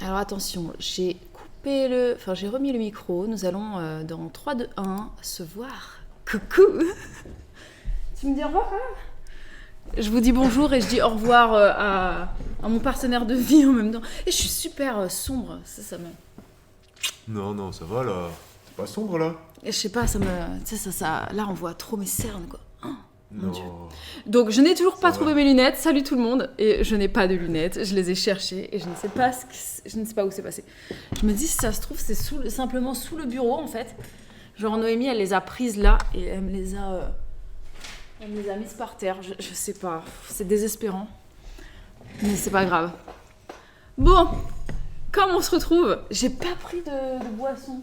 Alors attention, j'ai remis le micro. Nous allons dans 3, 2, 1 se voir. Coucou. Tu me dis au revoir quand même? Je vous dis bonjour et je dis au revoir à mon partenaire de vie en même temps. Et je suis super sombre, ça me... Non, ça va là. C'est pas sombre là. Je sais pas, ça me... Tu sais, ça... Là, on voit trop mes cernes, quoi. Oh, mon Non. Dieu. Donc, je n'ai toujours pas Ça trouvé va. mes lunettes. Salut tout le monde. Et je n'ai pas de lunettes. Je les ai cherchées et je ne sais pas, je ne sais pas où c'est passé. Je me dis, si ça se trouve, c'est simplement sous le bureau, en fait. Genre, Noémie, elle les a prises là et elle me les a mises par terre. Je sais pas. C'est désespérant. Mais c'est pas grave. Bon, comme on se retrouve, j'ai pas pris de boisson.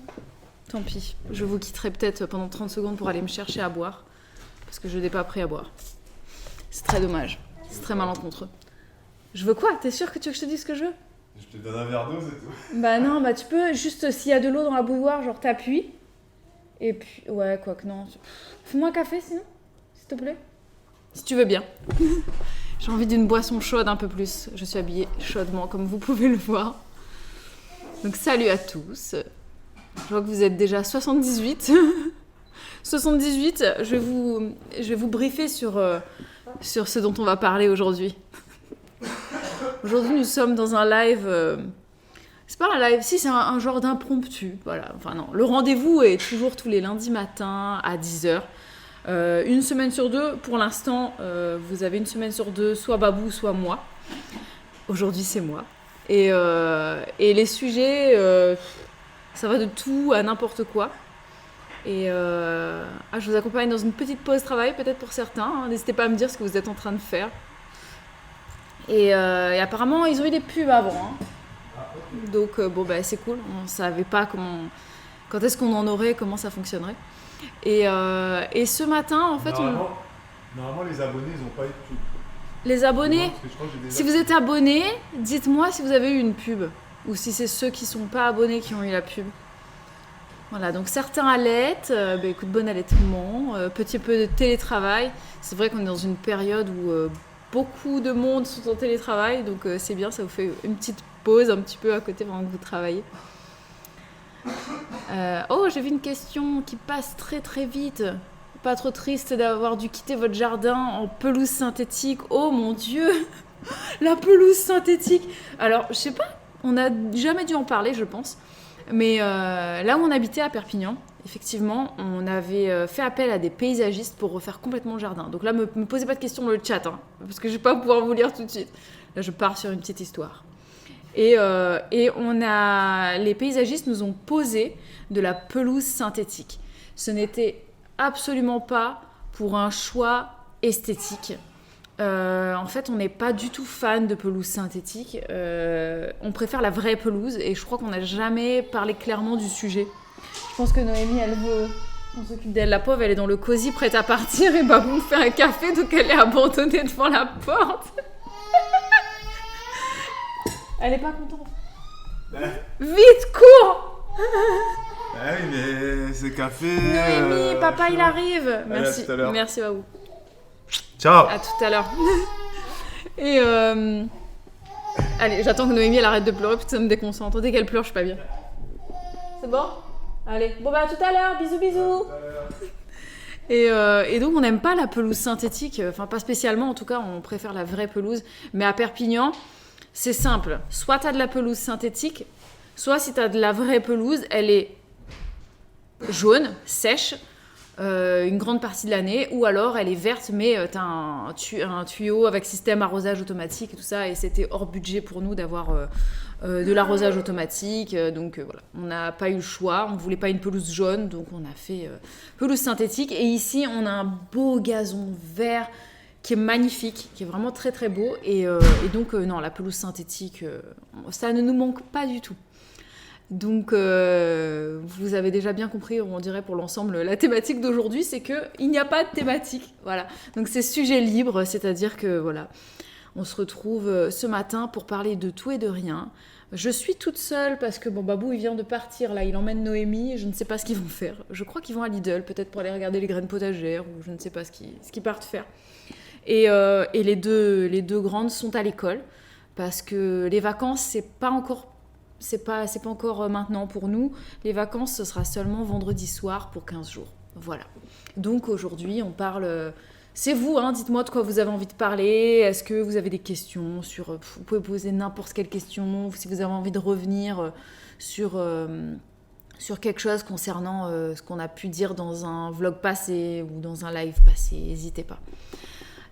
Tant pis. Je vous quitterai peut-être pendant 30 secondes pour aller me chercher à boire. Parce que je n'ai pas pris à boire. C'est très dommage. C'est très malencontreux. Je veux quoi? T'es sûr que tu veux que je te dise ce que je veux? Je te donne un verre d'eau, c'est tout. Bah non, bah tu peux juste, s'il y a de l'eau dans la bouilloire, genre t'appuies. Et puis, ouais, quoi que non. Fais-moi un café sinon, s'il te plaît. Si tu veux bien. J'ai envie d'une boisson chaude un peu plus. Je suis habillée chaudement, comme vous pouvez le voir. Donc salut à tous. Je vois que vous êtes déjà 78. 78, je vais vous briefer sur ce dont on va parler aujourd'hui. Aujourd'hui, nous sommes dans un live... c'est pas un live, si, c'est un genre d'impromptu. Voilà. Enfin non, le rendez-vous est toujours tous les lundis matins à 10h. Une semaine sur deux, pour l'instant, vous avez une semaine sur deux, soit Babou, soit moi. Aujourd'hui, c'est moi. Et les sujets, ça va de tout à n'importe quoi. Et je vous accompagne dans une petite pause travail, peut-être pour certains. Hein. N'hésitez pas à me dire ce que vous êtes en train de faire. Et apparemment, ils ont eu des pubs avant. Hein. Donc, c'est cool. On ne savait pas quand est-ce qu'on en aurait, comment ça fonctionnerait. Et ce matin, en fait... Normalement, les abonnés, ils n'ont pas eu de pub. Les abonnés, Parce que je crois que j'ai déjà- si vous êtes abonnés, dites-moi si vous avez eu une pub. Ou si c'est ceux qui ne sont pas abonnés qui ont eu la pub. Voilà, donc certains allaitent, écoute, bon allaitement, petit peu de télétravail. C'est vrai qu'on est dans une période où beaucoup de monde sont en télétravail, donc c'est bien, ça vous fait une petite pause un petit peu à côté pendant que vous travaillez. J'ai vu une question qui passe très très vite. Pas trop triste d'avoir dû quitter votre jardin en pelouse synthétique. Oh mon Dieu, la pelouse synthétique. Alors, je sais pas, on n'a jamais dû en parler, je pense. Mais là où on habitait à Perpignan, effectivement, on avait fait appel à des paysagistes pour refaire complètement le jardin. Donc là, me posez pas de questions dans le chat, hein, parce que je vais pas pouvoir vous lire tout de suite. Là, je pars sur une petite histoire. Et les paysagistes nous ont posé de la pelouse synthétique. Ce n'était absolument pas pour un choix esthétique. En fait, on n'est pas du tout fan de pelouse synthétique. On préfère la vraie pelouse et je crois qu'on n'a jamais parlé clairement du sujet. Je pense que Noémie, elle veut qu'on s'occupe d'elle. La pauvre, elle est dans le cosy, prête à partir et Babou fait un café, donc elle est abandonnée devant la porte. Elle est pas contente. Vite, cours! Ah oui, mais c'est café. Noémie, papa, il arrive. Allez, Merci, à tout à l'heure. merci Babou. Ciao. À tout à l'heure. Et allez, j'attends que Noémie elle arrête de pleurer parce que ça me déconcentre. Dès qu'elle pleure, je suis pas bien. C'est bon? Allez. Bon à tout à l'heure. Bisous, bisous. Et donc on n'aime pas la pelouse synthétique. Enfin pas spécialement. En tout cas, on préfère la vraie pelouse. Mais à Perpignan, c'est simple. Soit t'as de la pelouse synthétique, soit si t'as de la vraie pelouse, elle est jaune, sèche. Une grande partie de l'année, ou alors elle est verte, mais t'as un tuyau avec système arrosage automatique et tout ça, et c'était hors budget pour nous d'avoir de l'arrosage automatique, donc voilà, on n'a pas eu le choix, on voulait pas une pelouse jaune, donc on a fait pelouse synthétique, et ici on a un beau gazon vert qui est magnifique, qui est vraiment très très beau, et donc non, la pelouse synthétique, ça ne nous manque pas du tout. Donc, vous avez déjà bien compris, on dirait pour l'ensemble, la thématique d'aujourd'hui, c'est qu'il n'y a pas de thématique. Voilà. Donc, c'est sujet libre, c'est-à-dire que, voilà, on se retrouve ce matin pour parler de tout et de rien. Je suis toute seule parce que, Babou, il vient de partir, là, il emmène Noémie, je ne sais pas ce qu'ils vont faire. Je crois qu'ils vont à Lidl, peut-être pour aller regarder les graines potagères, ou je ne sais pas ce qu'ils partent faire. Et les deux grandes sont à l'école, parce que les vacances, c'est pas encore c'est pas encore maintenant pour nous. Les vacances, ce sera seulement vendredi soir pour 15 jours. Voilà. Donc aujourd'hui, on parle... c'est vous, hein, dites-moi de quoi vous avez envie de parler. Est-ce que vous avez des questions sur... Vous pouvez poser n'importe quelle question. Si vous avez envie de revenir sur quelque chose concernant ce qu'on a pu dire dans un vlog passé ou dans un live passé, n'hésitez pas.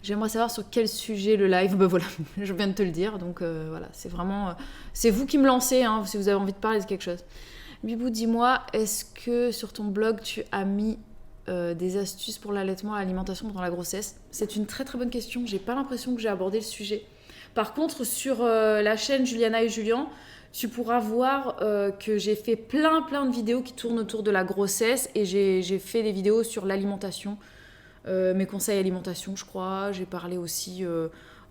J'aimerais savoir sur quel sujet le live, ben voilà, je viens de te le dire, donc voilà, c'est vraiment... c'est vous qui me lancez, hein, si vous avez envie de parler de quelque chose. Bibou, dis-moi, est-ce que sur ton blog, tu as mis des astuces pour l'allaitement et l'alimentation pendant la grossesse? C'est une très très bonne question, j'ai pas l'impression que j'ai abordé le sujet. Par contre, sur la chaîne Juliana et Julien, tu pourras voir que j'ai fait plein de vidéos qui tournent autour de la grossesse et j'ai fait des vidéos sur l'alimentation, mes conseils alimentation, je crois. J'ai parlé aussi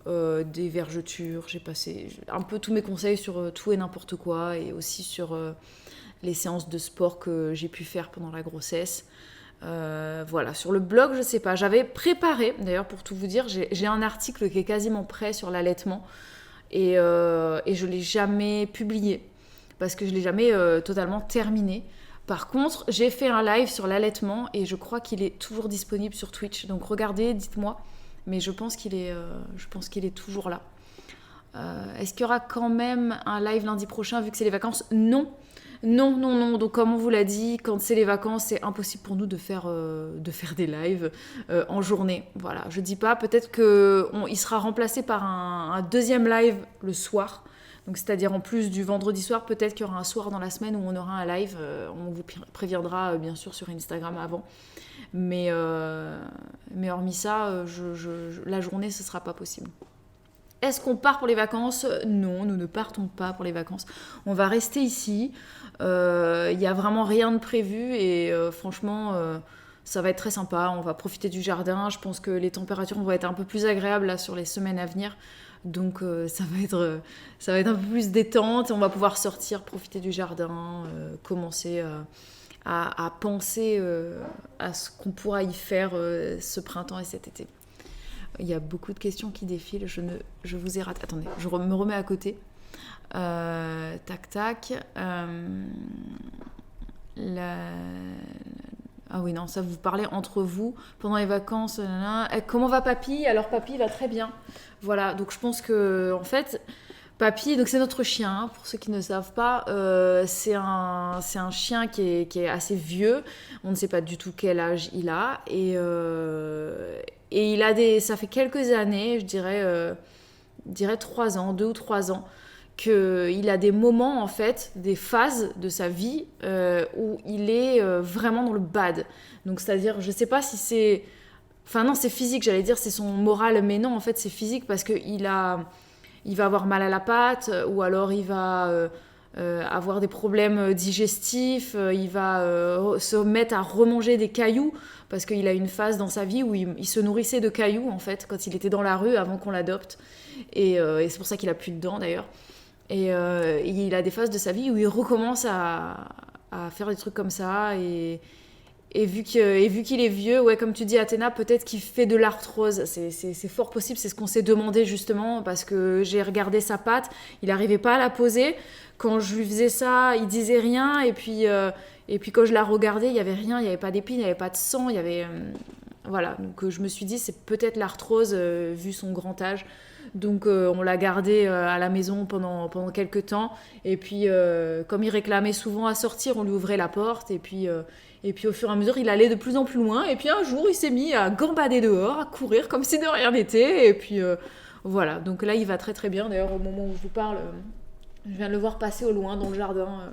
des vergetures, j'ai passé un peu tous mes conseils sur tout et n'importe quoi et aussi sur les séances de sport que j'ai pu faire pendant la grossesse. Voilà, sur le blog, je sais pas, j'avais préparé, d'ailleurs pour tout vous dire, j'ai un article qui est quasiment prêt sur l'allaitement et je l'ai jamais publié parce que je l'ai jamais totalement terminé. Par contre, j'ai fait un live sur l'allaitement et je crois qu'il est toujours disponible sur Twitch, donc regardez, dites-moi, mais je pense qu'il est toujours là. Est-ce qu'il y aura quand même un live lundi prochain vu que c'est les vacances? Non. Donc comme on vous l'a dit, quand c'est les vacances, c'est impossible pour nous de faire des lives en journée. Voilà, je dis pas, peut-être qu'il sera remplacé par un deuxième live le soir. Donc c'est-à-dire en plus du vendredi soir, peut-être qu'il y aura un soir dans la semaine où on aura un live. On vous préviendra bien sûr sur Instagram avant. Mais hormis ça, la journée, ce sera pas possible. Est-ce qu'on part pour les vacances? Non, nous ne partons pas pour les vacances. On va rester ici. Il n'y a vraiment rien de prévu et franchement, ça va être très sympa. On va profiter du jardin. Je pense que les températures vont être un peu plus agréables là, sur les semaines à venir. Donc ça va être un peu plus détente. Et on va pouvoir sortir, profiter du jardin, commencer à penser à ce qu'on pourra y faire ce printemps et cet été. Il y a beaucoup de questions qui défilent. Je vous ai raté. Attendez, je me remets à côté. Tac. Ah oui, non, ça vous parlez entre vous pendant les vacances. Comment va papy? Alors papy va très bien. Voilà, donc je pense que en fait, papy, donc c'est notre chien. Hein, pour ceux qui ne savent pas, c'est un chien qui est assez vieux. On ne sait pas du tout quel âge il a et il a ça fait quelques années, je dirais 3 ans, 2 ou 3 ans, qu'il a des moments, en fait, des phases de sa vie où il est vraiment dans le bad. Donc, c'est-à-dire, je sais pas si c'est... Enfin, non, c'est physique, j'allais dire, c'est son moral, mais non, en fait, c'est physique parce qu'il va avoir mal à la patte ou alors il va... avoir des problèmes digestifs, il va se mettre à remanger des cailloux parce qu'il a une phase dans sa vie où il se nourrissait de cailloux en fait quand il était dans la rue avant qu'on l'adopte et c'est pour ça qu'il a plus de dents d'ailleurs et il a des phases de sa vie où il recommence à faire des trucs comme ça et vu qu'il est vieux, ouais, comme tu dis Athéna, peut-être qu'il fait de l'arthrose. C'est fort possible, c'est ce qu'on s'est demandé justement, parce que j'ai regardé sa patte, il n'arrivait pas à la poser. Quand je lui faisais ça, il disait rien, et puis quand je la regardais, il n'y avait rien, il n'y avait pas d'épines, il n'y avait pas de sang, il y avait... voilà, donc je me suis dit, c'est peut-être l'arthrose, vu son grand âge. Donc on l'a gardé à la maison pendant quelques temps, et puis comme il réclamait souvent à sortir, on lui ouvrait la porte, et puis au fur et à mesure, il allait de plus en plus loin. Et puis un jour, il s'est mis à gambader dehors, à courir comme si de rien n'était. Et puis voilà. Donc là, il va très très bien. D'ailleurs, au moment où je vous parle, je viens de le voir passer au loin dans le jardin.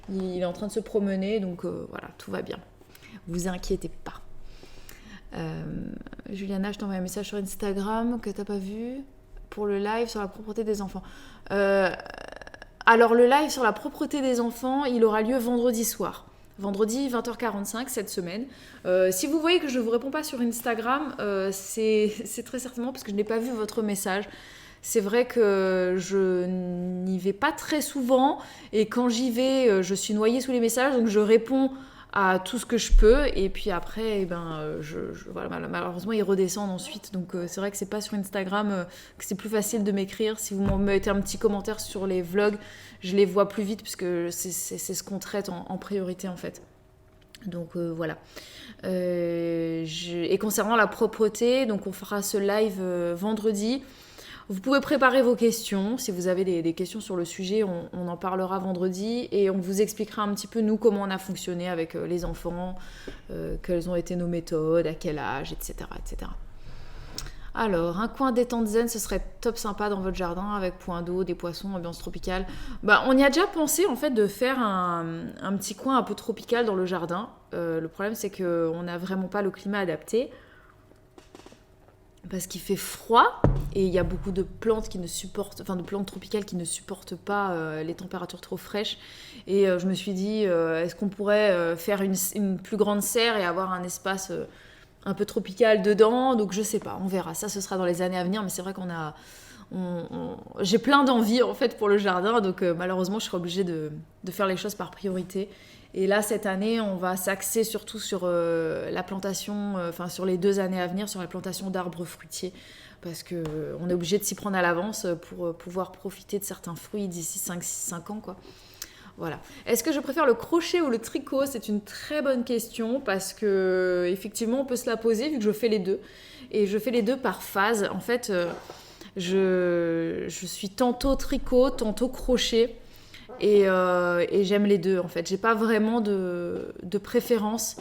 Il est en train de se promener. Donc voilà, tout va bien. Vous inquiétez pas. Juliana, je t'envoie un message sur Instagram que t'as pas vu pour le live sur la propreté des enfants. Alors le live sur la propreté des enfants, il aura lieu vendredi soir. Vendredi 20h45 cette semaine. Si vous voyez que je ne vous réponds pas sur Instagram, c'est très certainement parce que je n'ai pas vu votre message. C'est vrai que je n'y vais pas très souvent et quand j'y vais, je suis noyée sous les messages, donc je réponds à tout ce que je peux, et puis après, voilà, malheureusement, ils redescendent ensuite. Donc, c'est vrai que c'est pas sur Instagram que c'est plus facile de m'écrire. Si vous me mettez un petit commentaire sur les vlogs, je les vois plus vite, parce que c'est ce qu'on traite en priorité, en fait. Donc, voilà. Et concernant la propreté, donc on fera ce live vendredi. Vous pouvez préparer vos questions. Si vous avez des questions sur le sujet, on en parlera vendredi et on vous expliquera un petit peu, nous, comment on a fonctionné avec les enfants, quelles ont été nos méthodes, à quel âge, etc., etc. Alors, un coin détente zen, ce serait top sympa dans votre jardin avec point d'eau, des poissons, ambiance tropicale. On y a déjà pensé, en fait, de faire un petit coin un peu tropical dans le jardin. Le problème, c'est qu'on n'a vraiment pas le climat adapté. Parce qu'il fait froid et il y a beaucoup de plantes de plantes tropicales qui ne supportent pas les températures trop fraîches. Et je me suis dit, est-ce qu'on pourrait faire une plus grande serre et avoir un espace un peu tropical dedans? Donc je sais pas, on verra. Ça, ce sera dans les années à venir, mais c'est vrai j'ai plein d'envie en fait pour le jardin, donc malheureusement, je serai obligée de faire les choses par priorité. Et là, cette année, on va s'axer surtout sur la plantation, sur les 2 années à venir, sur la plantation d'arbres fruitiers, parce qu'on est obligé de s'y prendre à l'avance pour pouvoir profiter de certains fruits d'ici 5 ans, quoi. Voilà. Est-ce que je préfère le crochet ou le tricot? C'est une très bonne question, parce que effectivement, on peut se la poser, vu que je fais les deux. Et je fais les deux par phase. En fait, je suis tantôt tricot, tantôt crochet. Et j'aime les deux, en fait. J'ai pas vraiment de préférence.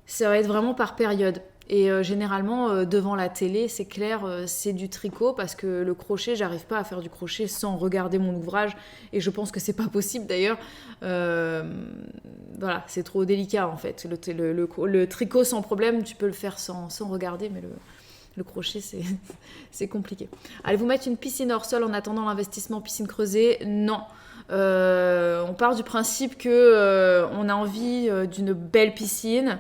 Ça va être vraiment par période. Et généralement, devant la télé, c'est clair, c'est du tricot, parce que le crochet, j'arrive pas à faire du crochet sans regarder mon ouvrage. Et je pense que c'est pas possible, d'ailleurs. Voilà, c'est trop délicat, en fait. Le tricot, sans problème, tu peux le faire sans regarder, mais le crochet, c'est compliqué. Allez-vous mettre une piscine hors sol en attendant l'investissement piscine creusée? Non. On part du principe que on a envie d'une belle piscine.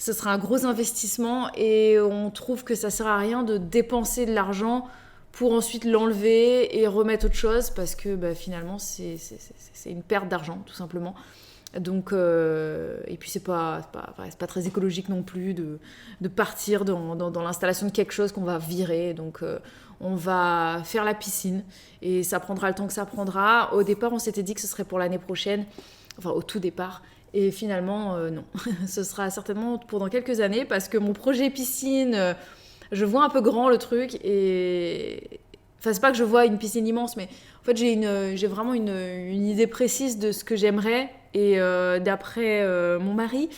Ce sera un gros investissement et on trouve que ça sert à rien de dépenser de l'argent pour ensuite l'enlever et remettre autre chose, parce que finalement c'est une perte d'argent, tout simplement. Donc, et puis c'est pas très écologique non plus de partir dans l'installation de quelque chose qu'on va virer. Donc on va faire la piscine et ça prendra le temps que ça prendra. Au départ, on s'était dit que ce serait pour l'année prochaine, enfin au tout départ. Et finalement, non. Ce sera certainement pour dans quelques années, parce que mon projet piscine, je vois un peu grand le truc. Et enfin, c'est pas que je vois une piscine immense, mais en fait, j'ai vraiment une idée précise de ce que j'aimerais. Et d'après mon mari,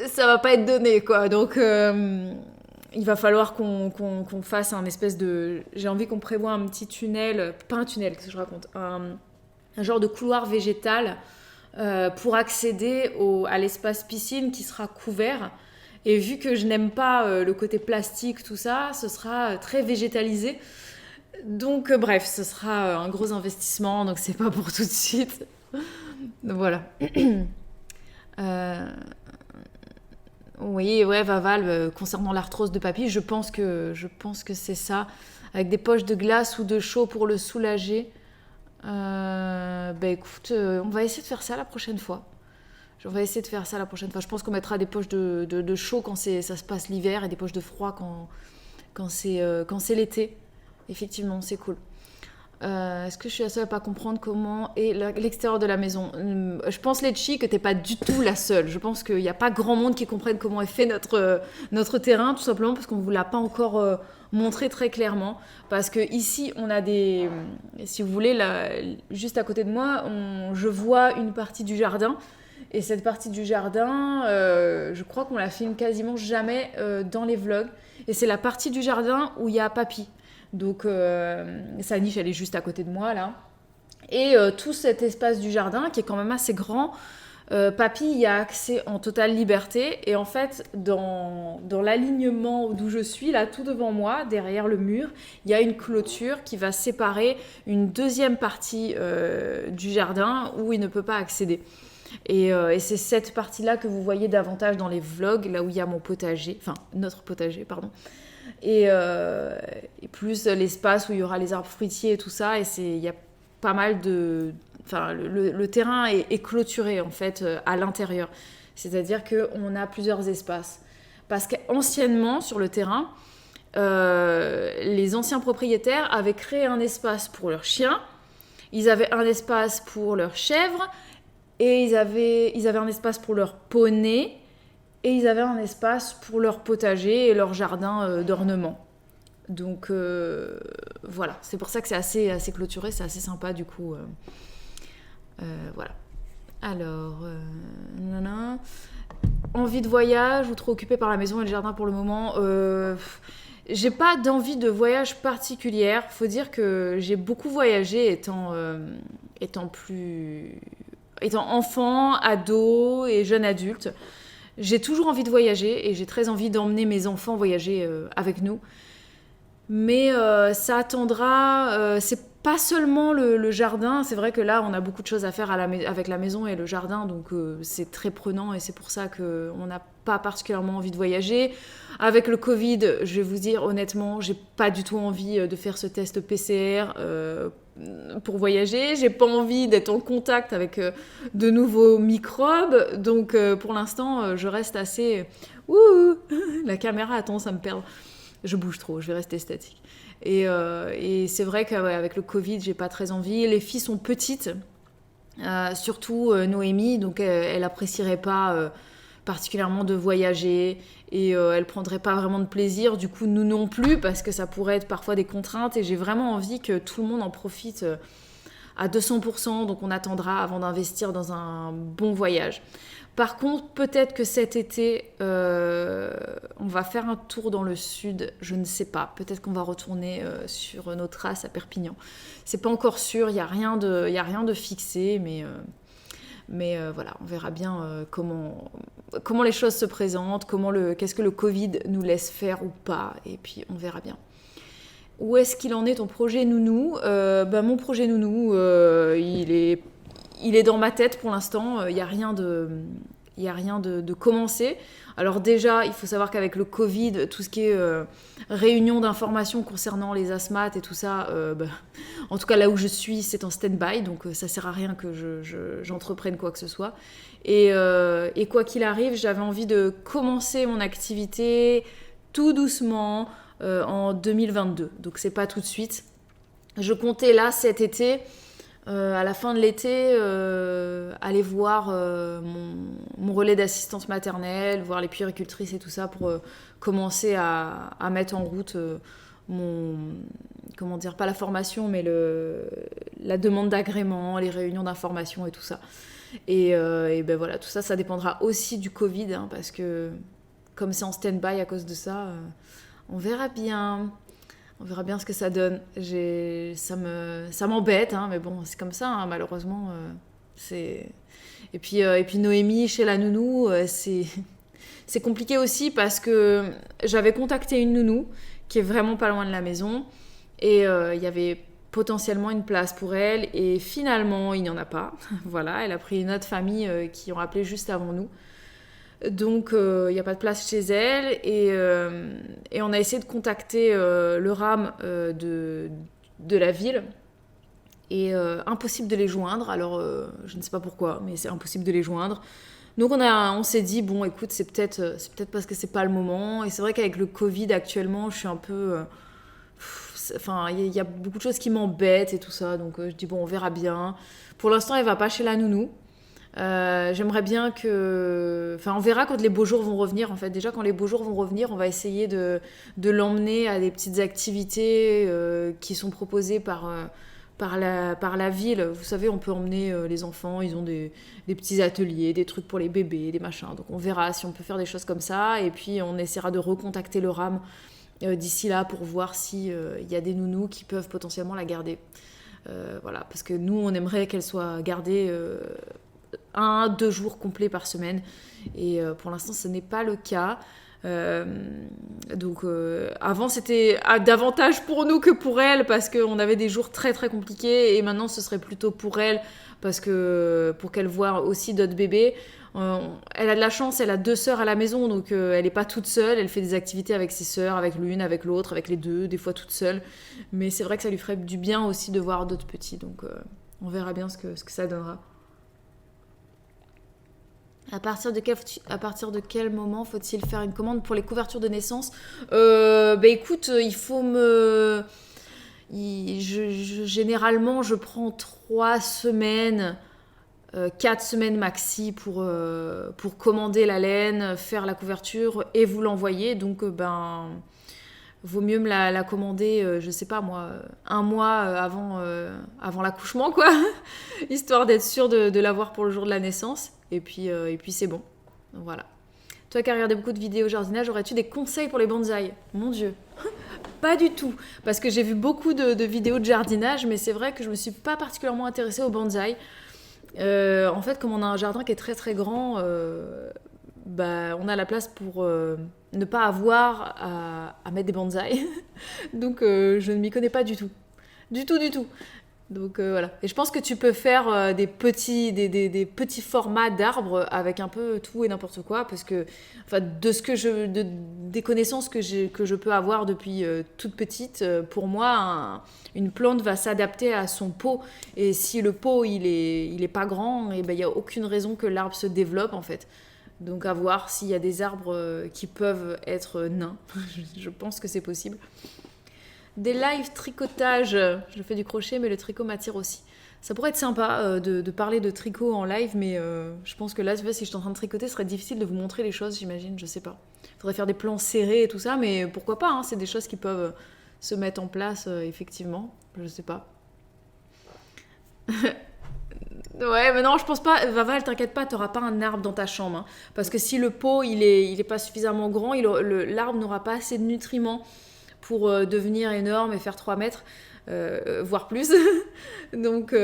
ça va pas être donné, quoi. Donc, il va falloir qu'on fasse un espèce de... J'ai envie qu'on prévoie un petit tunnel, pas un tunnel, qu'est-ce que je raconte, un genre de couloir végétal pour accéder à l'espace piscine qui sera couvert. Et vu que je n'aime pas le côté plastique, tout ça, ce sera très végétalisé. Donc, bref, ce sera un gros investissement, donc c'est pas pour tout de suite. Donc, voilà. Oui, ouais, Vaval, concernant l'arthrose de papy, je pense que c'est ça, avec des poches de glace ou de chaud pour le soulager. Écoute, on va essayer de faire ça la prochaine fois. Je pense qu'on mettra des poches de chaud quand ça se passe l'hiver, et des poches de froid quand c'est l'été. Effectivement, c'est cool. Est-ce que je suis la seule à pas comprendre comment est l'extérieur de la maison? Je pense, Letchi, que t'es pas du tout la seule. Je pense qu'il n'y a pas grand monde qui comprenne comment est fait notre terrain, tout simplement parce qu'on ne vous l'a pas encore montré très clairement. Parce que ici, on a des... Si vous voulez, là, juste à côté de moi, je vois une partie du jardin. Et cette partie du jardin, je crois qu'on la filme quasiment jamais dans les vlogs. Et c'est la partie du jardin où il y a papy. Donc, sa niche, elle est juste à côté de moi, là. Et tout cet espace du jardin, qui est quand même assez grand, papy y a accès en totale liberté. Et en fait, dans l'alignement d'où je suis, là, tout devant moi, derrière le mur, il y a une clôture qui va séparer une deuxième partie du jardin où il ne peut pas accéder. Et c'est cette partie-là que vous voyez davantage dans les vlogs, là où il y a mon potager, enfin, notre potager, pardon. Et plus l'espace où il y aura les arbres fruitiers et tout ça, et il y a pas mal de... Enfin, le terrain est clôturé, en fait, à l'intérieur. C'est-à-dire qu'on a plusieurs espaces. Parce qu'anciennement, sur le terrain, les anciens propriétaires avaient créé un espace pour leurs chiens, ils avaient un espace pour leurs chèvres, et ils avaient un espace pour leurs poneys, et ils avaient un espace pour leur potager et leur jardin d'ornement. Donc voilà, c'est pour ça que c'est assez clôturé, c'est assez sympa du coup. Voilà. Alors, envie de voyage ou trop occupée par la maison et le jardin pour le moment j'ai pas d'envie de voyage particulière. Faut dire que j'ai beaucoup voyagé étant enfant, ado et jeune adulte. J'ai toujours envie de voyager et j'ai très envie d'emmener mes enfants voyager avec nous. Mais ça attendra. C'est pas seulement le jardin. C'est vrai que là, on a beaucoup de choses à faire avec la maison et le jardin. Donc c'est très prenant et c'est pour ça qu'on n'a pas particulièrement envie de voyager. Avec le Covid, je vais vous dire honnêtement, j'ai pas du tout envie de faire ce test PCR pour voyager. J'ai pas envie d'être en contact avec de nouveaux microbes. Donc pour l'instant, je reste assez... Ouh, la caméra a tendance à me perdre. Je bouge trop, je vais rester statique. Et c'est vrai qu'avec le Covid, j'ai pas très envie. Les filles sont petites, surtout Noémie, donc elle apprécierait pas particulièrement de voyager et elle prendrait pas vraiment de plaisir. Du coup, nous non plus, parce que ça pourrait être parfois des contraintes et j'ai vraiment envie que tout le monde en profite à 200%. Donc on attendra avant d'investir dans un bon voyage. Par contre, peut-être que cet été, on va faire un tour dans le sud, je ne sais pas. Peut-être qu'on va retourner sur nos traces à Perpignan. C'est pas encore sûr, il y a rien de fixé, mais voilà, on verra bien comment les choses se présentent, qu'est-ce que le Covid nous laisse faire ou pas, et puis on verra bien. Où est-ce qu'il en est ton projet nounou ? Mon projet nounou, il est dans ma tête pour l'instant, il n'y a rien de commencé. Alors déjà, il faut savoir qu'avec le Covid, tout ce qui est réunion d'informations concernant les asthmates et tout ça, en tout cas là où je suis, c'est en stand-by, donc ça sert à rien que j'entreprenne quoi que ce soit. Et quoi qu'il arrive, j'avais envie de commencer mon activité tout doucement en 2022, donc c'est pas tout de suite. Je comptais là cet été... à la fin de l'été, aller voir mon relais d'assistance maternelle, voir les puéricultrices et tout ça pour commencer à mettre en route pas la formation, mais la demande d'agrément, les réunions d'information et tout ça. Et ben voilà, tout ça, ça dépendra aussi du Covid, hein, parce que comme c'est en stand-by à cause de ça, on verra bien. On verra bien ce que ça donne. Ça m'embête, hein, mais bon, c'est comme ça, hein, malheureusement. Et puis Noémie, chez la nounou, c'est compliqué aussi parce que j'avais contacté une nounou qui est vraiment pas loin de la maison et il y avait potentiellement une place pour elle et finalement, il n'y en a pas. Voilà, elle a pris une autre famille qui ont appelé juste avant nous. Donc, il n'y a pas de place chez elle et on a essayé de contacter le RAM de la ville et impossible de les joindre. Alors, je ne sais pas pourquoi, mais c'est impossible de les joindre. Donc, on s'est dit, bon, écoute, c'est peut-être parce que c'est pas le moment. Et c'est vrai qu'avec le Covid actuellement, je suis un peu... Enfin, il y a beaucoup de choses qui m'embêtent et tout ça. Donc, je dis, bon, on verra bien. Pour l'instant, elle va pas chez la nounou. J'aimerais bien que... Enfin, on verra quand les beaux jours vont revenir, en fait. Déjà, quand les beaux jours vont revenir, on va essayer de l'emmener à des petites activités qui sont proposées par la ville. Vous savez, on peut emmener les enfants, ils ont des petits ateliers, des trucs pour les bébés, des machins. Donc, on verra si on peut faire des choses comme ça. Et puis, on essaiera de recontacter le RAM d'ici là pour voir s'il y a des nounous qui peuvent potentiellement la garder. Voilà, parce que nous, on aimerait qu'elle soit gardée... 1-2 jours complets par semaine et pour l'instant ce n'est pas le cas donc avant c'était davantage pour nous que pour elle parce qu'on avait des jours très très compliqués et maintenant ce serait plutôt pour elle parce que pour qu'elle voie aussi d'autres bébés. Elle a de la chance, elle a 2 sœurs à la maison donc elle n'est pas toute seule, elle fait des activités avec ses sœurs, avec l'une, avec l'autre, avec les deux, des fois toute seule, mais c'est vrai que ça lui ferait du bien aussi de voir d'autres petits, donc on verra bien ce que ça donnera. À partir de quel moment faut-il faire une commande pour les couvertures de naissance? Écoute, il faut me... généralement, je prends 3 semaines, 4 semaines maxi pour commander la laine, faire la couverture et vous l'envoyer. Donc, vaut mieux me la commander, je sais pas moi, un mois avant l'accouchement, quoi. Histoire d'être sûre de l'avoir pour le jour de la naissance. Et puis c'est bon. Donc, voilà. Toi qui as regardé beaucoup de vidéos jardinage, aurais-tu des conseils pour les bonsaïs? Mon Dieu. Pas du tout. Parce que j'ai vu beaucoup de vidéos de jardinage, mais c'est vrai que je me suis pas particulièrement intéressée aux bonsaïs. En fait, comme on a un jardin qui est très très grand, on a la place pour ne pas avoir à mettre des bonsaïs. Donc je ne m'y connais pas du tout. Du tout. Donc voilà. Et je pense que tu peux faire des petits formats d'arbres avec un peu tout et n'importe quoi, parce que enfin des connaissances que je peux avoir depuis toute petite, pour moi une plante va s'adapter à son pot, et si le pot il est pas grand, et il y a aucune raison que l'arbre se développe en fait. Donc à voir s'il y a des arbres qui peuvent être nains. Je pense que c'est possible. Des lives tricotage. Je fais du crochet, mais le tricot m'attire aussi. Ça pourrait être sympa de parler de tricot en live, mais je pense que là, tu vois, si je suis en train de tricoter, ce serait difficile de vous montrer les choses, j'imagine, je sais pas. Il faudrait faire des plans serrés et tout ça, mais pourquoi pas, hein, c'est des choses qui peuvent se mettre en place, effectivement. Je sais pas. Ouais, mais non, je pense pas. Vaval, t'inquiète pas, t'auras pas un arbre dans ta chambre. Hein, parce que si le pot, il est pas suffisamment grand, l'arbre n'aura pas assez de nutriments pour devenir énorme et faire 3 mètres, voire plus. donc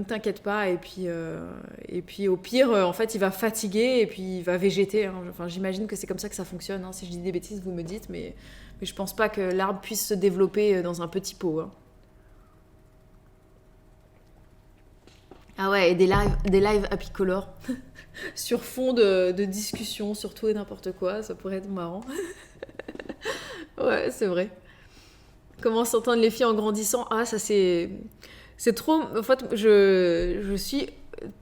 t'inquiète pas. Et puis au pire, en fait, il va fatiguer et puis il va végéter. Hein. Enfin, j'imagine que c'est comme ça que ça fonctionne. Hein. Si je dis des bêtises, vous me dites, mais je pense pas que l'arbre puisse se développer dans un petit pot. Hein. Ah ouais, et des lives apicolores sur fond de discussion sur tout et n'importe quoi, ça pourrait être marrant. Ouais, c'est vrai. Comment s'entendent les filles en grandissant? Ah, ça c'est trop. En fait, je suis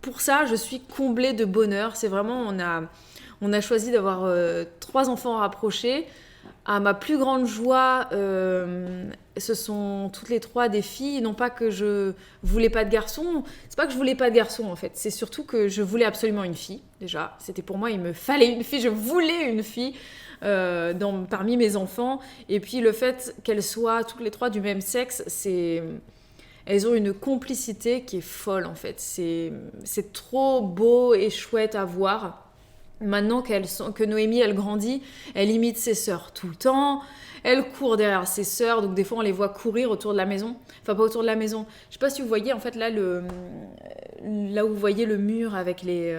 pour ça, je suis comblée de bonheur. C'est vraiment on a choisi d'avoir 3 enfants rapprochés. À ma plus grande joie, ce sont toutes les 3 des filles. Non pas que je voulais pas de garçon. C'est pas que je voulais pas de garçon en fait. C'est surtout que je voulais absolument une fille. Déjà, c'était pour moi, il me fallait une fille. Je voulais une fille. Parmi mes enfants, et puis le fait qu'elles soient toutes les 3 du même sexe, elles ont une complicité qui est folle en fait, c'est trop beau et chouette à voir. Maintenant que Noémie elle grandit, elle imite ses sœurs tout le temps, elle court derrière ses sœurs, donc des fois on les voit courir autour de la maison, enfin pas autour de la maison, je sais pas si vous voyez en fait là où vous voyez le mur avec les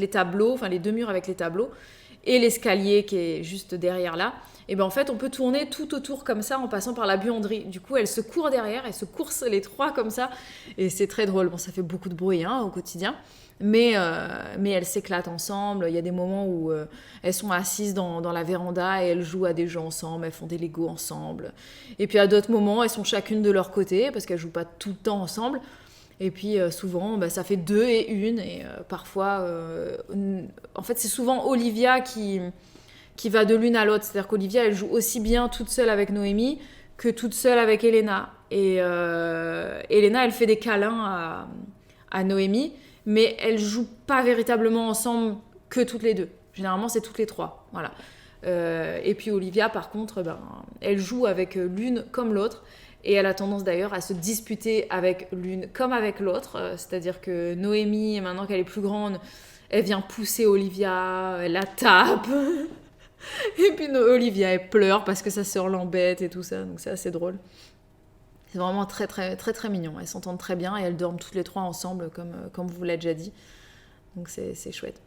tableaux, enfin les 2 murs avec les tableaux, et l'escalier qui est juste derrière là, et ben en fait on peut tourner tout autour comme ça en passant par la buanderie. Du coup elles se courent derrière, elles se coursent les 3 comme ça, et c'est très drôle. Bon, ça fait beaucoup de bruit hein, au quotidien, mais elles s'éclatent ensemble. Il y a des moments où elles sont assises dans la véranda et elles jouent à des jeux ensemble, elles font des Legos ensemble. Et puis à d'autres moments elles sont chacune de leur côté parce qu'elles jouent pas tout le temps ensemble. Et puis souvent, ça fait 2 et 1. Et parfois, en fait, c'est souvent Olivia qui va de l'une à l'autre. C'est-à-dire qu'Olivia, elle joue aussi bien toute seule avec Noémie que toute seule avec Elena. Et Elena, elle fait des câlins à Noémie, mais elles jouent pas véritablement ensemble que toutes les 2. Généralement, c'est toutes les 3. Voilà. Et puis Olivia, par contre, elle joue avec l'une comme l'autre. Et elle a tendance d'ailleurs à se disputer avec l'une comme avec l'autre. C'est-à-dire que Noémie, maintenant qu'elle est plus grande, elle vient pousser Olivia, elle la tape. Et puis Olivia, elle pleure parce que sa sœur l'embête et tout ça. Donc c'est assez drôle. C'est vraiment très très très très mignon. Elles s'entendent très bien et elles dorment toutes les 3 ensemble, comme vous l'avez déjà dit. Donc c'est chouette.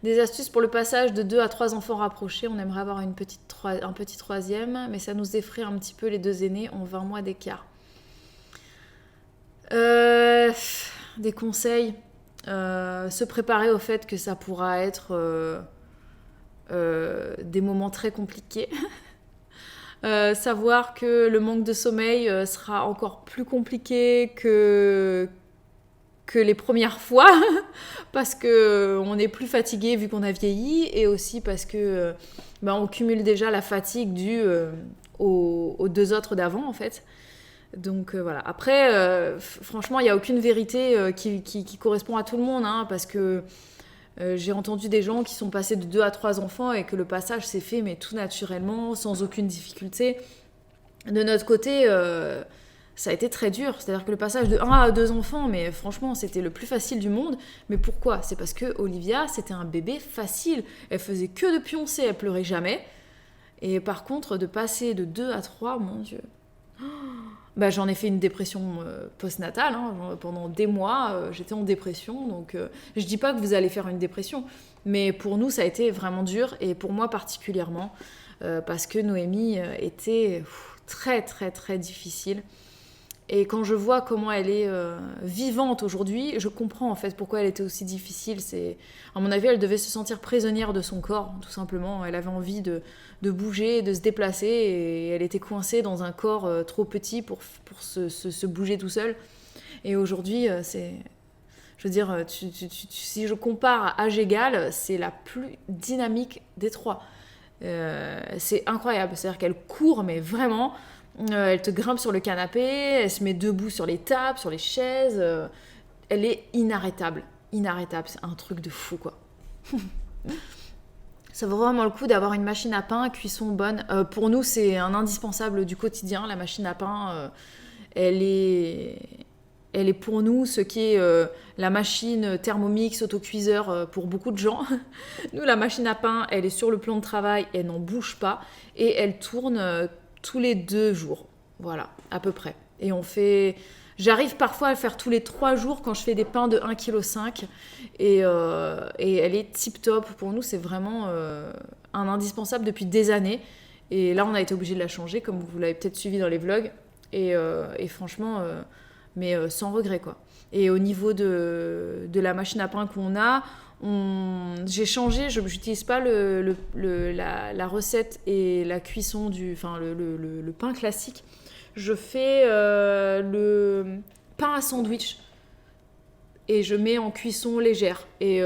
Des astuces pour le passage de 2 à 3 enfants rapprochés. On aimerait avoir un petit 3e, mais ça nous effraie un petit peu. Les 2 aînés ont 20 mois d'écart. Des conseils. Se préparer au fait que ça pourra être des moments très compliqués. Savoir que le manque de sommeil sera encore plus compliqué que les premières fois, parce qu'on est plus fatigué vu qu'on a vieilli, et aussi parce que on cumule déjà la fatigue due aux 2 autres d'avant, en fait. Donc voilà. Après, franchement, il n'y a aucune vérité qui correspond à tout le monde, hein, parce que j'ai entendu des gens qui sont passés de 2 à 3 enfants et que le passage s'est fait mais tout naturellement, sans aucune difficulté. De notre côté, ça a été très dur. C'est-à-dire que le passage de 1 à 2 enfants, mais franchement, c'était le plus facile du monde. Mais pourquoi ? C'est parce que Olivia, c'était un bébé facile. Elle faisait que de pioncer, elle pleurait jamais. Et par contre, de passer de 2 à 3, mon Dieu... j'en ai fait une dépression postnatale, hein. Pendant des mois, j'étais en dépression, donc je dis pas que vous allez faire une dépression, mais pour nous ça a été vraiment dur, et pour moi particulièrement, parce que Noémie était très très très difficile, et quand je vois comment elle est vivante aujourd'hui, je comprends en fait pourquoi elle était aussi difficile. C'est, à mon avis, elle devait se sentir prisonnière de son corps, tout simplement. Elle avait envie de bouger, de se déplacer, et elle était coincée dans un corps trop petit pour se bouger tout seul. Et aujourd'hui, c'est... Je veux dire, si je compare à âge égal, c'est la plus dynamique des 3. C'est incroyable, c'est-à-dire qu'elle court, mais vraiment... elle te grimpe sur le canapé, elle se met debout sur les tables, sur les chaises. Elle est inarrêtable. Inarrêtable, c'est un truc de fou, quoi. Ça vaut vraiment le coup d'avoir une machine à pain, cuisson bonne. Pour nous, c'est un indispensable du quotidien, la machine à pain. Elle est pour nous ce qu'est la machine Thermomix autocuiseur pour beaucoup de gens. Nous, la machine à pain, elle est sur le plan de travail, elle n'en bouge pas, et elle tourne... tous les 2 jours, voilà, à peu près. Et on fait... J'arrive parfois à le faire tous les 3 jours quand je fais des pains de 1,5 kg. Et elle est tip-top. Pour nous, c'est vraiment un indispensable depuis des années. Et là, on a été obligé de la changer, comme vous l'avez peut-être suivi dans les vlogs. Et franchement, sans regret, quoi. Et au niveau de la machine à pain qu'on a... J'ai changé, je n'utilise pas la recette et la cuisson le pain classique. Je fais le pain à sandwich et je mets en cuisson légère, et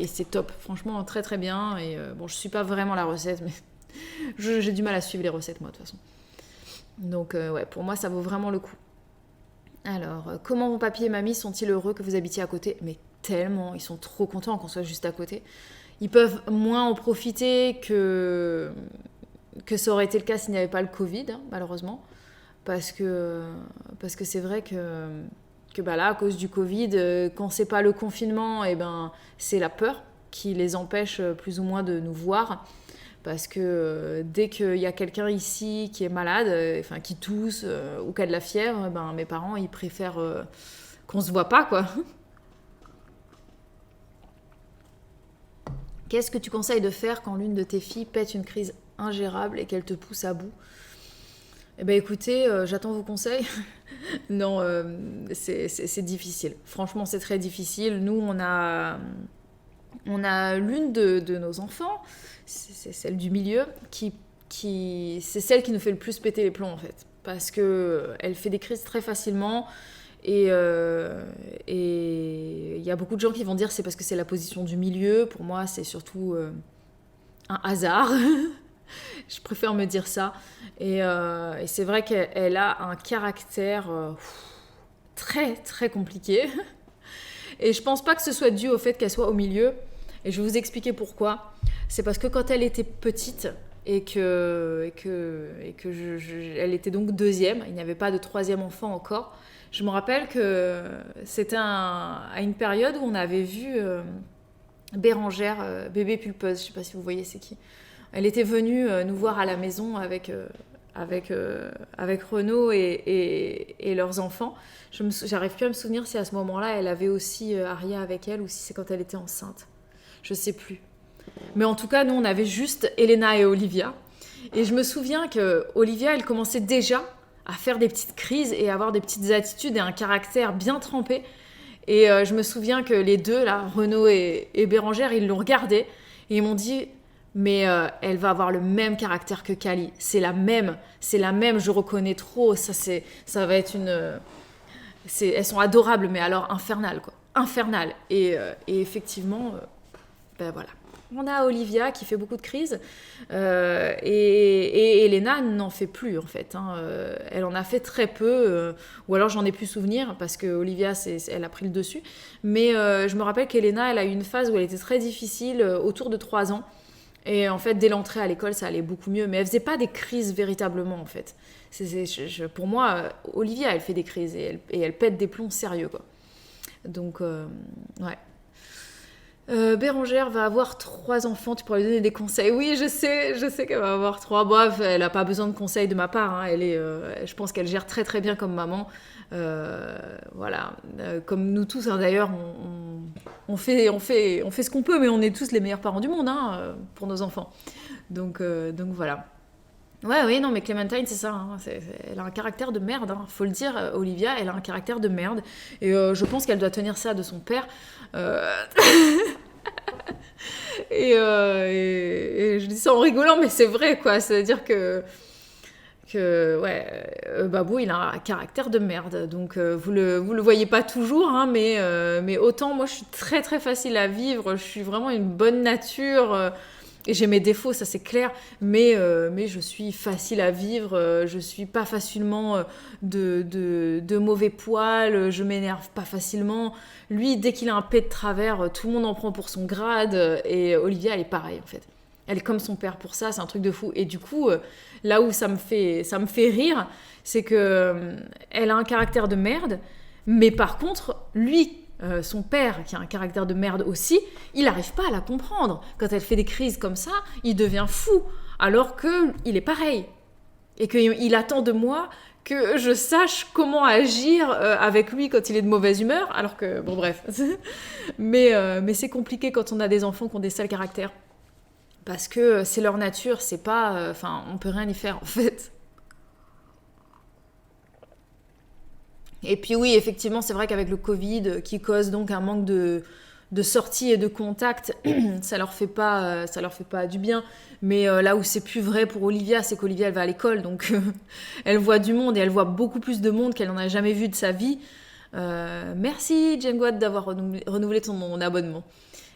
c'est top, franchement très très bien. Et je suis pas vraiment la recette, mais j'ai du mal à suivre les recettes, moi, de toute façon. Donc pour moi ça vaut vraiment le coup. Alors, comment vos papy et mamie sont-ils heureux que vous habitiez à côté ? Mais tellement, ils sont trop contents qu'on soit juste à côté. Ils peuvent moins en profiter que ça aurait été le cas s'il n'y avait pas le Covid, hein, malheureusement. Parce que c'est vrai que là, à cause du Covid, quand c'est pas le confinement, c'est la peur qui les empêche plus ou moins de nous voir. Parce que dès qu'il y a quelqu'un ici qui est malade, qui tousse ou qui a de la fièvre, mes parents, ils préfèrent qu'on se voit pas, quoi. Qu'est-ce que tu conseilles de faire quand l'une de tes filles pète une crise ingérable et qu'elle te pousse à bout ? Eh bien écoutez, j'attends vos conseils. Non, c'est difficile. Franchement, c'est très difficile. Nous, on a l'une de nos enfants, c'est celle du milieu, qui c'est celle qui nous fait le plus péter les plombs, en fait. Parce qu'elle fait des crises très facilement. Et il y a beaucoup de gens qui vont dire que c'est parce que c'est la position du milieu. Pour moi, c'est surtout un hasard. Je préfère me dire ça. Et c'est vrai qu'elle a un caractère très, très compliqué. Et je pense pas que ce soit dû au fait qu'elle soit au milieu. Et je vais vous expliquer pourquoi. C'est parce que quand elle était petite et elle était donc 2e, il n'y avait pas de 3e enfant encore. Je me rappelle que c'était à une période où on avait vu Bérangère, bébé pulpeuse, je ne sais pas si vous voyez c'est qui. Elle était venue nous voir à la maison avec Renaud et leurs enfants. J'arrive plus à me souvenir si à ce moment-là, elle avait aussi Aria avec elle ou si c'est quand elle était enceinte. Je ne sais plus. Mais en tout cas, nous, on avait juste Elena et Olivia. Et je me souviens que Olivia, elle commençait déjà à faire des petites crises et à avoir des petites attitudes et un caractère bien trempé. Et je me souviens que les deux, là, Renaud et Bérangère, ils l'ont regardée et ils m'ont dit « Mais elle va avoir le même caractère que Kali. C'est la même, je reconnais trop. Ça va être elles sont adorables, mais alors infernales, quoi. Infernales. Et effectivement, ben voilà. On a Olivia qui fait beaucoup de crises et Elena n'en fait plus en fait. Elle en a fait très peu, ou alors j'en ai plus souvenir parce que Olivia elle a pris le dessus. Mais je me rappelle qu'Elena elle a eu une phase où elle était très difficile autour de 3 ans. Et en fait, dès l'entrée à l'école, ça allait beaucoup mieux. Mais elle faisait pas des crises véritablement en fait. Pour moi, Olivia elle fait des crises et elle pète des plombs sérieux quoi. Donc ouais. Bérangère va avoir 3 enfants, tu pourrais lui donner des conseils. Oui, je sais qu'elle va avoir 3. Bref, elle n'a pas besoin de conseils de ma part. Hein. Je pense qu'elle gère très très bien comme maman. Voilà, comme nous tous hein, d'ailleurs, on fait ce qu'on peut, mais on est tous les meilleurs parents du monde hein, pour nos enfants. Donc voilà. Ouais, oui, non, mais Clémentine, c'est ça. Hein, elle a un caractère de merde. Hein, faut le dire, Olivia, elle a un caractère de merde. Et je pense qu'elle doit tenir ça de son père. Et je dis ça en rigolant, mais c'est vrai, quoi. C'est-à-dire que Babou, il a un caractère de merde. Donc, vous le voyez pas toujours, hein, mais autant, moi, je suis très, très facile à vivre. Je suis vraiment une bonne nature. Et j'ai mes défauts, ça c'est clair, mais je suis facile à vivre, je suis pas facilement de mauvais poil, je m'énerve pas facilement. Lui, dès qu'il a un pet de travers, tout le monde en prend pour son grade, et Olivia, elle est pareille en fait. Elle est comme son père pour ça, c'est un truc de fou. Et du coup, là où ça me fait rire, c'est que elle a un caractère de merde, mais par contre, lui, son père, qui a un caractère de merde aussi, il n'arrive pas à la comprendre. Quand elle fait des crises comme ça, il devient fou, alors qu'il est pareil. Et qu'il attend de moi que je sache comment agir avec lui quand il est de mauvaise humeur, alors que, bon bref. mais c'est compliqué quand on a des enfants qui ont des sales caractères. Parce que c'est leur nature, c'est pas... Enfin, on peut rien y faire en fait. Et puis oui, effectivement, c'est vrai qu'avec le Covid, qui cause donc un manque de sortie et de contact, ça leur fait pas du bien. Mais là où c'est plus vrai pour Olivia, c'est qu'Olivia, elle va à l'école, donc elle voit du monde et elle voit beaucoup plus de monde qu'elle n'en a jamais vu de sa vie. Merci, Jane Guad, d'avoir renouvelé ton abonnement.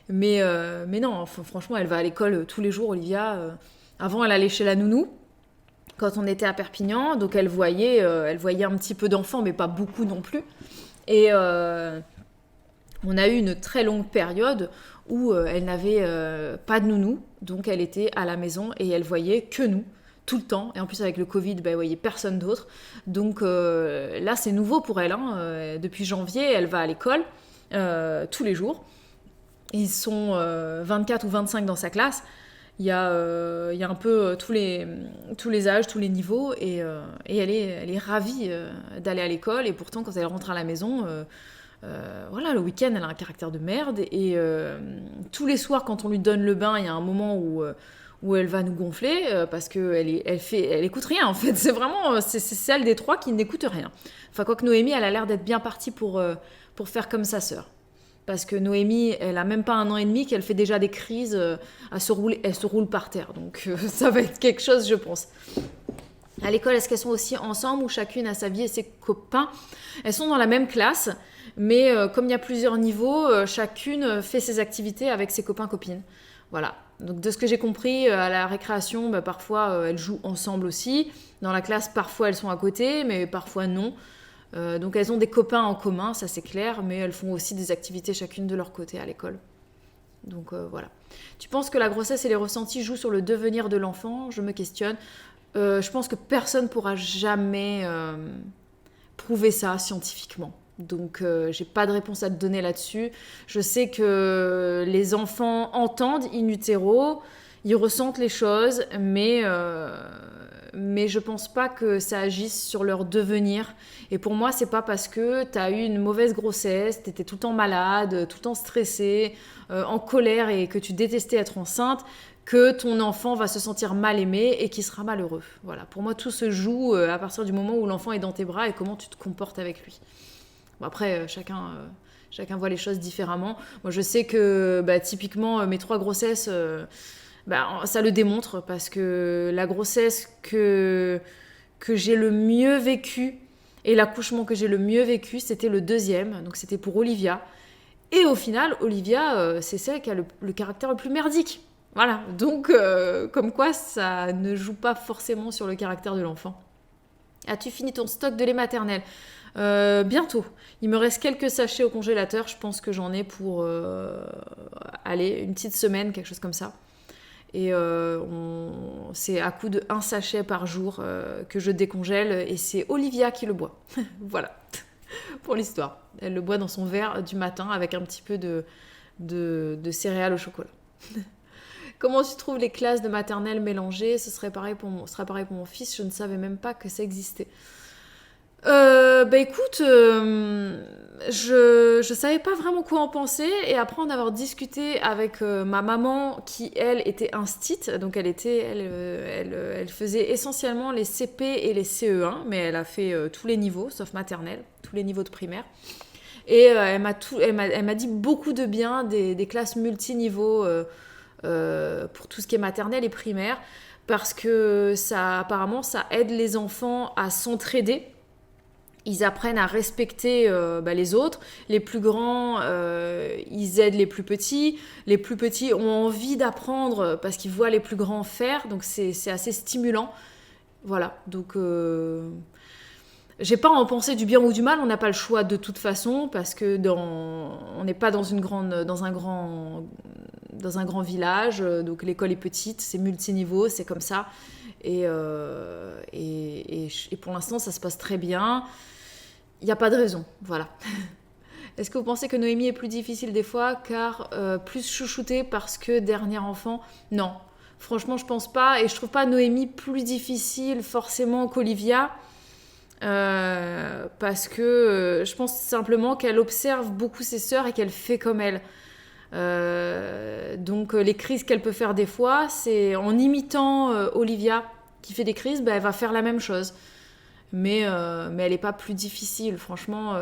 Mais non, franchement, elle va à l'école tous les jours, Olivia. Avant, elle allait chez la nounou. Quand on était à Perpignan, donc elle voyait un petit peu d'enfants, mais pas beaucoup non plus. Et on a eu une très longue période où elle n'avait pas de nounou, donc elle était à la maison et elle voyait que nous, tout le temps. Et en plus avec le Covid, elle voyait personne d'autre. Donc là, c'est nouveau pour elle. Hein. Depuis janvier, elle va à l'école tous les jours. Ils sont 24 ou 25 dans sa classe. Il y a un peu tous les âges, tous les niveaux, et elle est ravie d'aller à l'école. Et pourtant, quand elle rentre à la maison, voilà, le week-end, elle a un caractère de merde. Et tous les soirs, quand on lui donne le bain, il y a un moment où elle va nous gonfler parce qu'elle écoute rien. En fait, c'est celle des 3 qui n'écoute rien. Enfin, quoique Noémie, elle a l'air d'être bien partie pour faire comme sa sœur. Parce que Noémie, elle a même pas 1 an et demi qu'elle fait déjà des crises, elle se roule par terre. Donc ça va être quelque chose, je pense. À l'école, est-ce qu'elles sont aussi ensemble ou chacune a sa vie et ses copains ? Elles sont dans la même classe, mais comme il y a plusieurs niveaux, chacune fait ses activités avec ses copains-copines. Voilà. Donc de ce que j'ai compris, à la récréation, parfois elles jouent ensemble aussi. Dans la classe, parfois elles sont à côté, mais parfois non. Donc elles ont des copains en commun, ça c'est clair, mais elles font aussi des activités chacune de leur côté à l'école. Donc voilà. Tu penses que la grossesse et les ressentis jouent sur le devenir de l'enfant ? Je me questionne. Je pense que personne ne pourra jamais prouver ça scientifiquement. Donc j'ai pas de réponse à te donner là-dessus. Je sais que les enfants entendent in utero, ils ressentent les choses, mais je pense pas que ça agisse sur leur devenir. Et pour moi, c'est pas parce que t'as eu une mauvaise grossesse, t'étais tout le temps malade, tout le temps stressée, en colère et que tu détestais être enceinte, que ton enfant va se sentir mal aimé et qu'il sera malheureux. Voilà. Pour moi, tout se joue à partir du moment où l'enfant est dans tes bras et comment tu te comportes avec lui. Bon, après, chacun voit les choses différemment. Moi, je sais que typiquement, mes 3 grossesses... ça le démontre parce que la grossesse que j'ai le mieux vécue Et l'accouchement que j'ai le mieux vécu, c'était le deuxième, donc c'était pour Olivia. Et au final, Olivia, c'est celle qui a le caractère le plus merdique. Voilà, donc comme quoi ça ne joue pas forcément sur le caractère de l'enfant. As-tu fini ton stock de lait maternel ? Bientôt. Il me reste quelques sachets au congélateur. Je pense que j'en ai pour une petite semaine, quelque chose comme ça. Et c'est à coup de 1 sachet par jour que je décongèle. Et c'est Olivia qui le boit. Voilà, pour l'histoire. Elle le boit dans son verre du matin avec un petit peu de céréales au chocolat. Comment tu trouves les classes de maternelle mélangées ? Ce sera pareil pour mon fils. Je ne savais même pas que ça existait. Écoute, je savais pas vraiment quoi en penser, et après en avoir discuté avec ma maman qui elle était instite, donc elle faisait essentiellement les CP et les CE1, mais elle a fait tous les niveaux sauf maternelle, tous les niveaux de primaire, et elle m'a dit beaucoup de bien des classes multiniveaux pour tout ce qui est maternelle et primaire, parce que apparemment ça aide les enfants à s'entraider. Ils apprennent à respecter les autres. Les plus grands, ils aident les plus petits. Les plus petits ont envie d'apprendre parce qu'ils voient les plus grands faire. Donc, c'est assez stimulant. Voilà. Donc, j'ai pas à en penser du bien ou du mal. On n'a pas le choix de toute façon parce que on n'est pas dans un grand village. Donc, l'école est petite. C'est multiniveau. C'est comme ça. Et pour l'instant, ça se passe très bien. Il n'y a pas de raison, voilà. Est-ce que vous pensez que Noémie est plus difficile des fois car plus chouchoutée parce que dernier enfant ? Non, franchement je pense pas, et je trouve pas Noémie plus difficile forcément qu'Olivia parce que je pense simplement qu'elle observe beaucoup ses sœurs et qu'elle fait comme elle. Donc les crises qu'elle peut faire des fois, c'est en imitant Olivia qui fait des crises, elle va faire la même chose. Mais elle n'est pas plus difficile, franchement,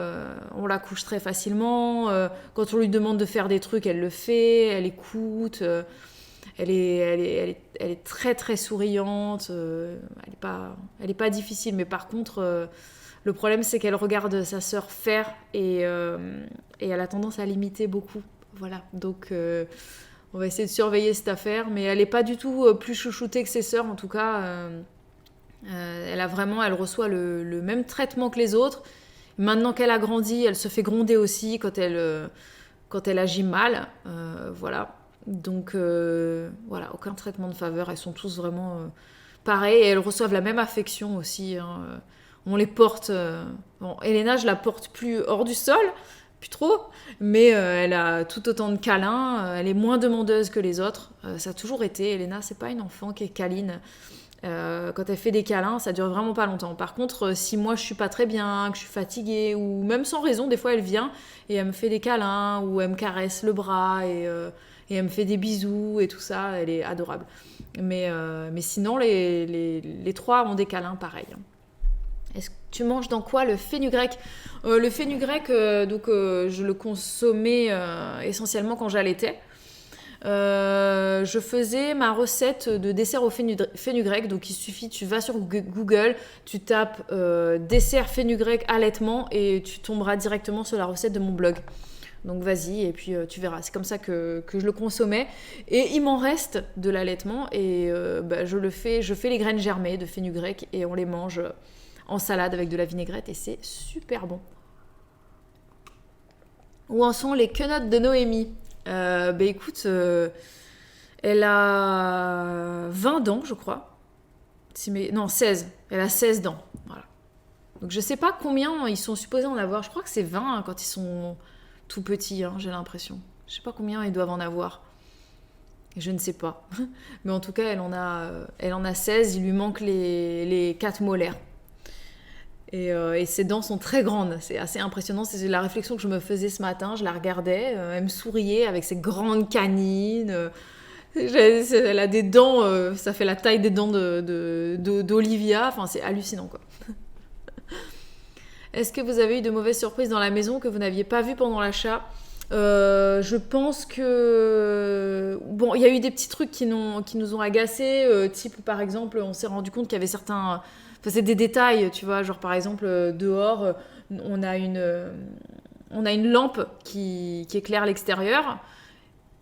on la couche très facilement, quand on lui demande de faire des trucs, elle le fait, elle écoute, elle est très très souriante, elle est pas difficile, mais par contre, le problème c'est qu'elle regarde sa sœur faire et elle a tendance à l'imiter beaucoup, voilà, donc on va essayer de surveiller cette affaire, mais elle n'est pas du tout plus chouchoutée que ses sœurs, en tout cas. Elle reçoit le même traitement que les autres. Maintenant qu'elle a grandi, elle se fait gronder aussi quand elle agit mal. Voilà. Donc, voilà, aucun traitement de faveur. Elles sont tous vraiment pareilles. Et elles reçoivent la même affection aussi. Hein. On les porte... Bon, Elena, je la porte plus hors du sol, plus trop. Mais elle a tout autant de câlins. Elle est moins demandeuse que les autres. Ça a toujours été. Elena, c'est pas une enfant qui est câline. Quand elle fait des câlins, ça dure vraiment pas longtemps. Par contre, si moi je suis pas très bien, que je suis fatiguée, ou même sans raison, des fois elle vient et elle me fait des câlins, ou elle me caresse le bras et elle me fait des bisous et tout ça, elle est adorable. Mais sinon, les trois ont des câlins pareils. Est-ce que tu manges dans quoi le fenugrec ? Le fenugrec, je le consommais essentiellement quand j'allaitais. Je faisais ma recette de dessert au fenugrec, donc il suffit, tu vas sur Google, tu tapes dessert fenugrec allaitement et tu tomberas directement sur la recette de mon blog. Donc vas-y et puis tu verras, c'est comme ça que je le consommais, et il m'en reste de l'allaitement et je fais les graines germées de fenugrec et on les mange en salade avec de la vinaigrette et c'est super bon. Où en sont les quenottes de Noémie ? Écoute, elle a 20 dents, je crois. Non, 16. Elle a 16 dents. Voilà. Donc je sais pas combien ils sont supposés en avoir. Je crois que c'est 20 quand ils sont tout petits, j'ai l'impression. Je sais pas combien ils doivent en avoir. Je ne sais pas. Mais en tout cas, elle en a 16. Il lui manque les 4 molaires. Et ses dents sont très grandes, c'est assez impressionnant, c'est la réflexion que je me faisais ce matin, je la regardais, elle me souriait avec ses grandes canines, elle a des dents, ça fait la taille des dents d'Olivia, enfin c'est hallucinant quoi. Est-ce que vous avez eu de mauvaises surprises dans la maison que vous n'aviez pas vues pendant l'achat ? Je pense que... Bon, il y a eu des petits trucs qui nous ont agacés, type par exemple, on s'est rendu compte qu'il y avait certains... Enfin, c'est des détails, tu vois, genre par exemple, dehors, on a une lampe qui éclaire l'extérieur,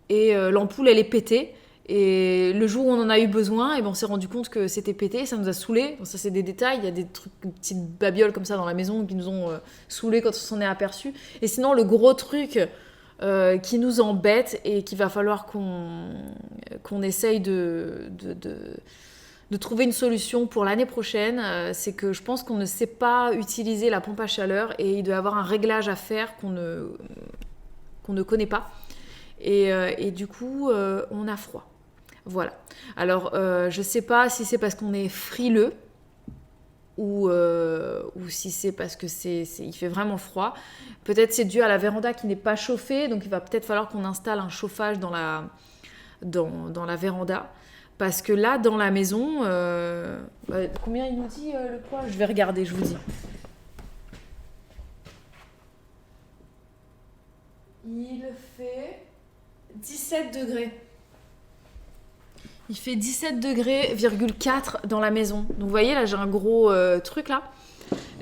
et l'ampoule, elle est pétée. Et le jour où on en a eu besoin, et ben on s'est rendu compte que c'était pété, ça nous a saoulés. Bon, ça, c'est des détails, il y a des trucs, des petites babioles comme ça dans la maison qui nous ont saoulés quand on s'en est aperçu. Et sinon, le gros truc qui nous embête et qu'il va falloir qu'on essaye de trouver une solution pour l'année prochaine, c'est que je pense qu'on ne sait pas utiliser la pompe à chaleur et il doit y avoir un réglage à faire qu'on ne connaît pas. Et du coup, on a froid. Voilà. Alors, je sais pas si c'est parce qu'on est frileux ou si c'est parce que il fait vraiment froid. Peut-être c'est dû à la véranda qui n'est pas chauffée, donc il va peut-être falloir qu'on installe un chauffage dans la véranda. Parce que là, dans la maison, combien il nous dit le poids ? Je vais regarder, je vous dis. Il fait 17 degrés. Il fait 17 degrés, 4 dans la maison. Donc vous voyez, là j'ai un gros truc là.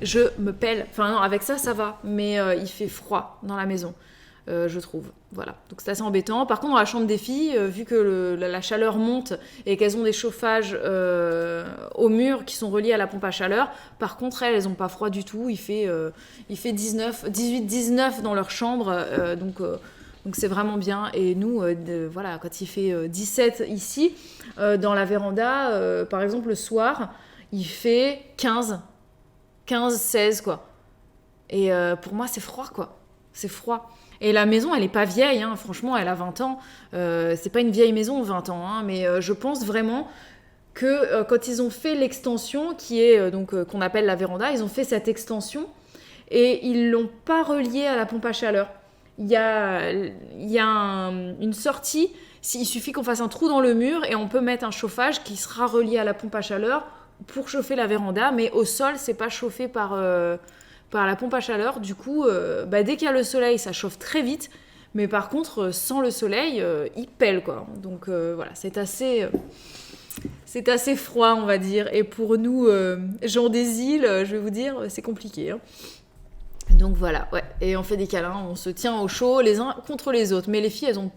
Je me pèle. Enfin non, avec ça, ça va. Mais il fait froid dans la maison, je trouve. Voilà. Donc c'est assez embêtant. Par contre, dans la chambre des filles, vu que la chaleur monte et qu'elles ont des chauffages au mur qui sont reliés à la pompe à chaleur, par contre, elles n'ont pas froid du tout. Il fait 18-19 dans leur chambre. Donc c'est vraiment bien. Et nous, voilà, quand il fait 17 ici, dans la véranda, par exemple, le soir, il fait 15-16, quoi. Et pour moi, c'est froid, quoi. C'est froid. Et la maison, elle est pas vieille, hein. Franchement, elle a 20 ans. C'est pas une vieille maison, 20 ans, hein. Mais je pense vraiment que quand ils ont fait l'extension, qui est qu'on appelle la véranda, ils ont fait cette extension et ils l'ont pas reliée à la pompe à chaleur. Il y a une sortie, il suffit qu'on fasse un trou dans le mur et on peut mettre un chauffage qui sera relié à la pompe à chaleur pour chauffer la véranda, mais au sol, c'est pas chauffé par la pompe à chaleur. Du coup, dès qu'il y a le soleil, ça chauffe très vite, mais par contre, sans le soleil, il pèle, quoi. Donc voilà, c'est assez froid, on va dire. Et pour nous, gens des îles, je vais vous dire, c'est compliqué, hein. Donc voilà, ouais. Et on fait des câlins, on se tient au chaud les uns contre les autres. Mais les filles, elles me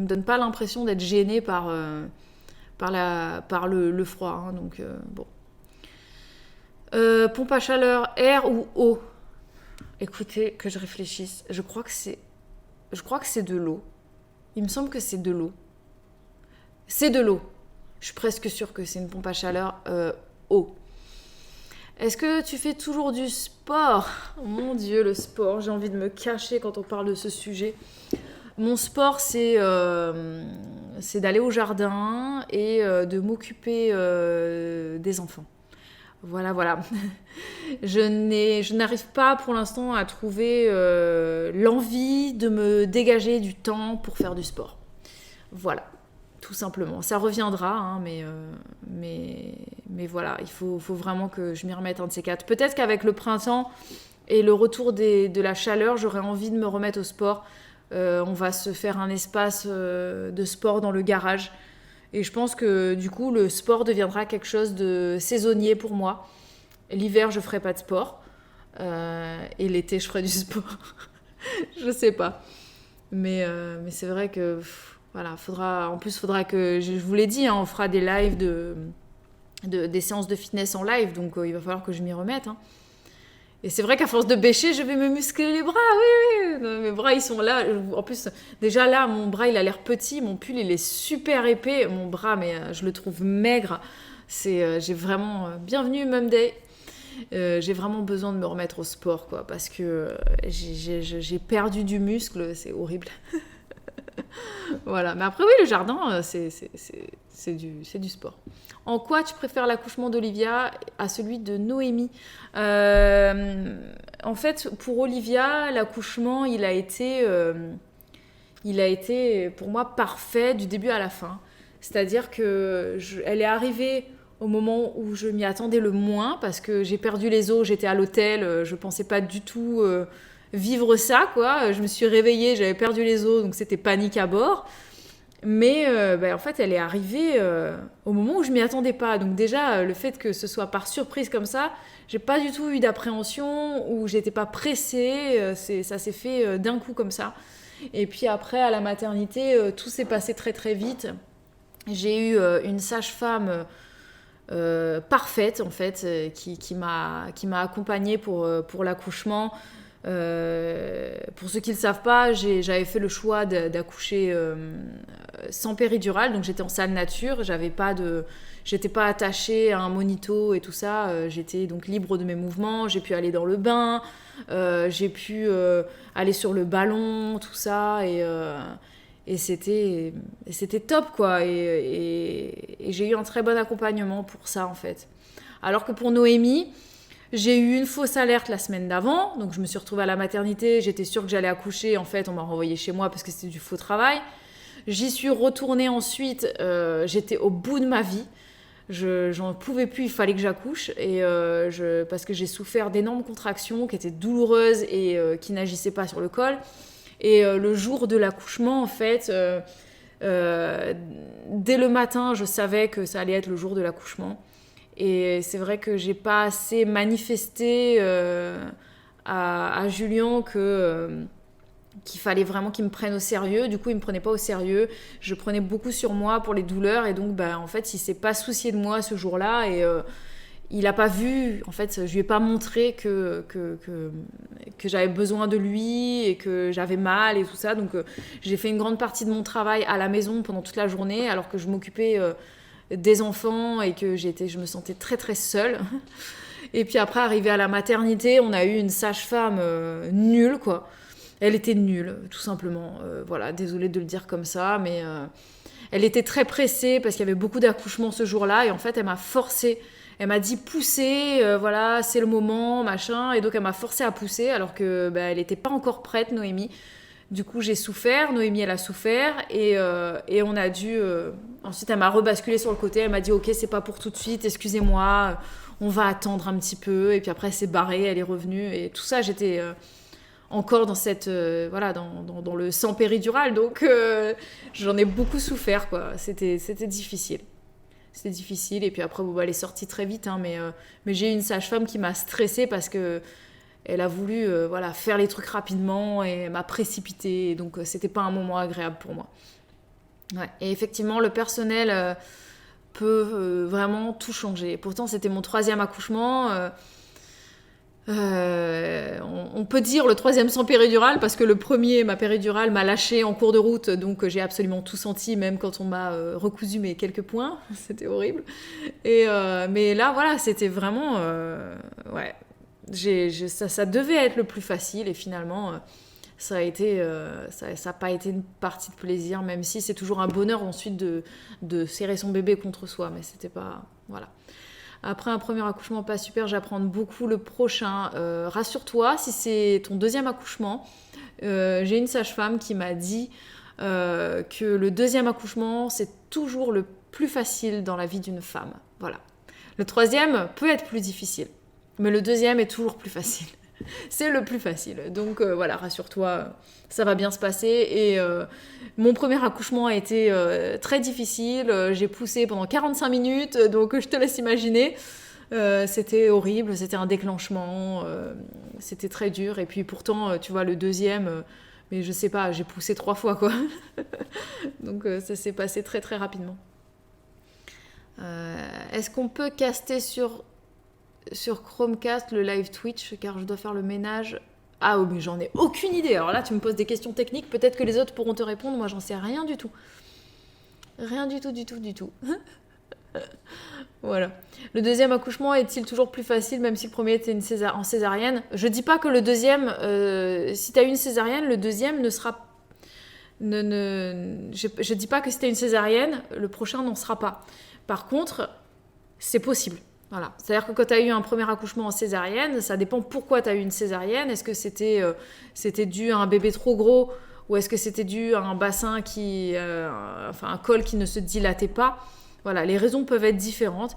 donnent pas l'impression d'être gênées par le froid, hein. Donc bon. Pompe à chaleur, air ou eau ? Écoutez, que je réfléchisse. Je crois que c'est de l'eau. Il me semble que c'est de l'eau. C'est de l'eau. Je suis presque sûre que c'est une pompe à chaleur eau. Est-ce que tu fais toujours du sport ? Mon Dieu, le sport, j'ai envie de me cacher quand on parle de ce sujet. Mon sport, c'est d'aller au jardin et de m'occuper des enfants. Voilà. Je n'arrive pas pour l'instant à trouver l'envie de me dégager du temps pour faire du sport. Voilà. Tout simplement. Ça reviendra, hein, mais voilà, il faut vraiment que je m'y remette un de ces quatre. Peut-être qu'avec le printemps et le retour de la chaleur, j'aurais envie de me remettre au sport. On va se faire un espace de sport dans le garage. Et je pense que du coup, le sport deviendra quelque chose de saisonnier pour moi. L'hiver, je ferai pas de sport. Et l'été, je ferai du sport. Je sais pas. Mais c'est vrai que... Voilà, faudra que, je vous l'ai dit, hein, on fera des lives des séances de fitness en live, donc il va falloir que je m'y remette, hein. Et c'est vrai qu'à force de bêcher, je vais me muscler les bras, oui. Mes bras, ils sont là. En plus, déjà là, mon bras, il a l'air petit, mon pull, il est super épais. Mon bras, mais je le trouve maigre. J'ai vraiment... bienvenue, Mum Day. J'ai vraiment besoin de me remettre au sport, quoi, parce que j'ai perdu du muscle, c'est horrible. Voilà, mais après oui, le jardin, c'est du sport. En quoi tu préfères l'accouchement d'Olivia à celui de Noémie ? En fait, pour Olivia, l'accouchement, il a été pour moi parfait du début à la fin. C'est-à-dire que elle est arrivée au moment où je m'y attendais le moins, parce que j'ai perdu les os, j'étais à l'hôtel, je pensais pas du tout vivre ça, quoi. Je me suis réveillée, j'avais perdu les os, donc c'était panique à bord. Mais en fait, elle est arrivée au moment où je m'y attendais pas. Donc déjà, le fait que ce soit par surprise comme ça, j'ai pas du tout eu d'appréhension ou j'étais pas pressée. Ça s'est fait d'un coup comme ça. Et puis après, à la maternité, tout s'est passé très très vite. J'ai eu une sage-femme parfaite en fait, qui m'a accompagnée pour l'accouchement. Pour ceux qui ne le savent pas, j'avais fait le choix d'accoucher sans péridurale, donc j'étais en salle nature, j'étais pas attachée à un monito et tout ça, j'étais donc libre de mes mouvements, j'ai pu aller dans le bain, j'ai pu aller sur le ballon, tout ça, et c'était top quoi, et j'ai eu un très bon accompagnement pour ça en fait. Alors que pour Noémie, j'ai eu une fausse alerte la semaine d'avant, donc je me suis retrouvée à la maternité, j'étais sûre que j'allais accoucher, en fait on m'a renvoyée chez moi parce que c'était du faux travail. J'y suis retournée ensuite, j'étais au bout de ma vie, j'en pouvais plus, il fallait que j'accouche, parce que j'ai souffert d'énormes contractions qui étaient douloureuses et qui n'agissaient pas sur le col. Et le jour de l'accouchement, en fait, dès le matin, je savais que ça allait être le jour de l'accouchement. Et c'est vrai que j'ai pas assez manifesté à Julien qu'il fallait vraiment qu'il me prenne au sérieux. Du coup, il me prenait pas au sérieux. Je prenais beaucoup sur moi pour les douleurs. Et donc, en fait, il s'est pas soucié de moi ce jour-là. Et il a pas vu, en fait, je lui ai pas montré que j'avais besoin de lui et que j'avais mal et tout ça. Donc, j'ai fait une grande partie de mon travail à la maison pendant toute la journée, alors que je m'occupais des enfants et que je me sentais très très seule. Et puis après, arrivé à la maternité, on a eu une sage-femme nulle, quoi. Elle était nulle, tout simplement. Voilà, désolée de le dire comme ça, mais elle était très pressée parce qu'il y avait beaucoup d'accouchements ce jour-là. Et en fait, elle m'a forcée. Elle m'a dit poussez, voilà, c'est le moment, machin. Et donc, elle m'a forcée à pousser alors que elle n'était pas encore prête, Noémie. Du coup, j'ai souffert, Noémie, elle a souffert, et on a dû... ensuite, elle m'a rebasculé sur le côté, elle m'a dit « Ok, c'est pas pour tout de suite, excusez-moi, on va attendre un petit peu. » Et puis après, elle s'est barrée, elle est revenue, et tout ça, j'étais encore dans cette... voilà, dans le sans péridurale, donc j'en ai beaucoup souffert, quoi. C'était difficile. C'était difficile, et puis après, elle est sortie très vite, hein, mais j'ai eu une sage-femme qui m'a stressée parce que elle a voulu faire les trucs rapidement et elle m'a précipitée. Donc, c'était pas un moment agréable pour moi. Ouais. Et effectivement, le personnel peut vraiment tout changer. Pourtant, c'était mon 3e accouchement. On peut dire le 3e sans péridurale parce que le premier, ma péridurale, m'a lâché en cours de route. Donc, j'ai absolument tout senti, même quand on m'a recousu mes quelques points. C'était horrible. Mais là, voilà, c'était vraiment... ouais. Ça devait être le plus facile et finalement ça a pas été une partie de plaisir, même si c'est toujours un bonheur ensuite de serrer son bébé contre soi, mais c'était pas... Voilà. Après un premier accouchement pas super, j'apprends beaucoup le prochain. Rassure-toi, si c'est ton 2e accouchement, j'ai une sage-femme qui m'a dit que le 2e accouchement c'est toujours le plus facile dans la vie d'une femme. Voilà. Le 3e peut être plus difficile. Mais le 2e est toujours plus facile. C'est le plus facile. Donc voilà, rassure-toi, ça va bien se passer. Et mon premier accouchement a été très difficile. J'ai poussé pendant 45 minutes, donc je te laisse imaginer. C'était horrible, c'était un déclenchement. C'était très dur. Et puis pourtant, tu vois, le 2e, mais je sais pas, j'ai poussé 3 fois, quoi. Donc ça s'est passé très très rapidement. Est-ce qu'on peut caster sur Chromecast le live Twitch car je dois faire le ménage? Ah oui, mais j'en ai aucune idée. Alors là, tu me poses des questions techniques, peut-être que les autres pourront te répondre. Moi, j'en sais rien du tout. Rien du tout. Voilà. Le 2e accouchement est-il toujours plus facile, même si le premier était en césarienne? Je dis pas que le 2e, si tu as eu une césarienne, le 2e ne sera... Je dis pas que si tu as une césarienne, le prochain n'en sera pas. Par contre, c'est possible. Voilà. C'est-à-dire que quand tu as eu un premier accouchement en césarienne, ça dépend pourquoi tu as eu une césarienne. Est-ce que c'était dû à un bébé trop gros ou est-ce que c'était dû à un bassin un col qui ne se dilatait pas? Voilà, les raisons peuvent être différentes.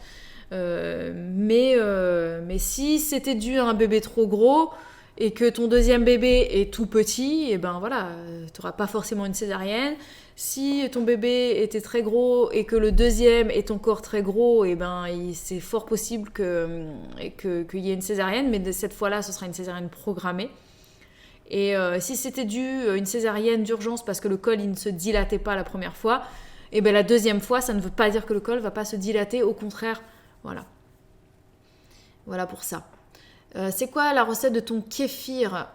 Mais si c'était dû à un bébé trop gros et que ton deuxième bébé est tout petit, et ben voilà, tu n'auras pas forcément une césarienne. Si ton bébé était très gros et que le deuxième est encore très gros, et ben c'est fort possible qu'il y ait une césarienne, mais cette fois-là, ce sera une césarienne programmée. Et si c'était une césarienne d'urgence parce que le col il ne se dilatait pas la première fois, et ben la deuxième fois, ça ne veut pas dire que le col va pas se dilater, au contraire, voilà. Voilà pour ça. C'est quoi la recette de ton kéfir?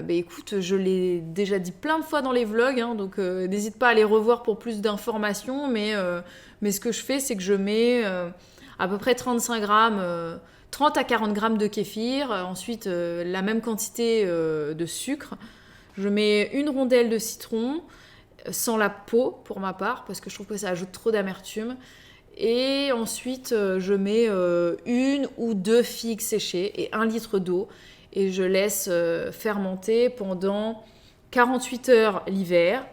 Écoute, je l'ai déjà dit plein de fois dans les vlogs, hein, donc n'hésite pas à les revoir pour plus d'informations, mais ce que je fais, c'est que je mets à peu près 35 grammes, 30 à 40 grammes de kéfir, ensuite la même quantité de sucre, je mets une rondelle de citron, sans la peau pour ma part, parce que je trouve que ça ajoute trop d'amertume. Et ensuite, je mets 1 ou 2 figues séchées et 1 litre d'eau. Et je laisse fermenter pendant 48 heures l'hiver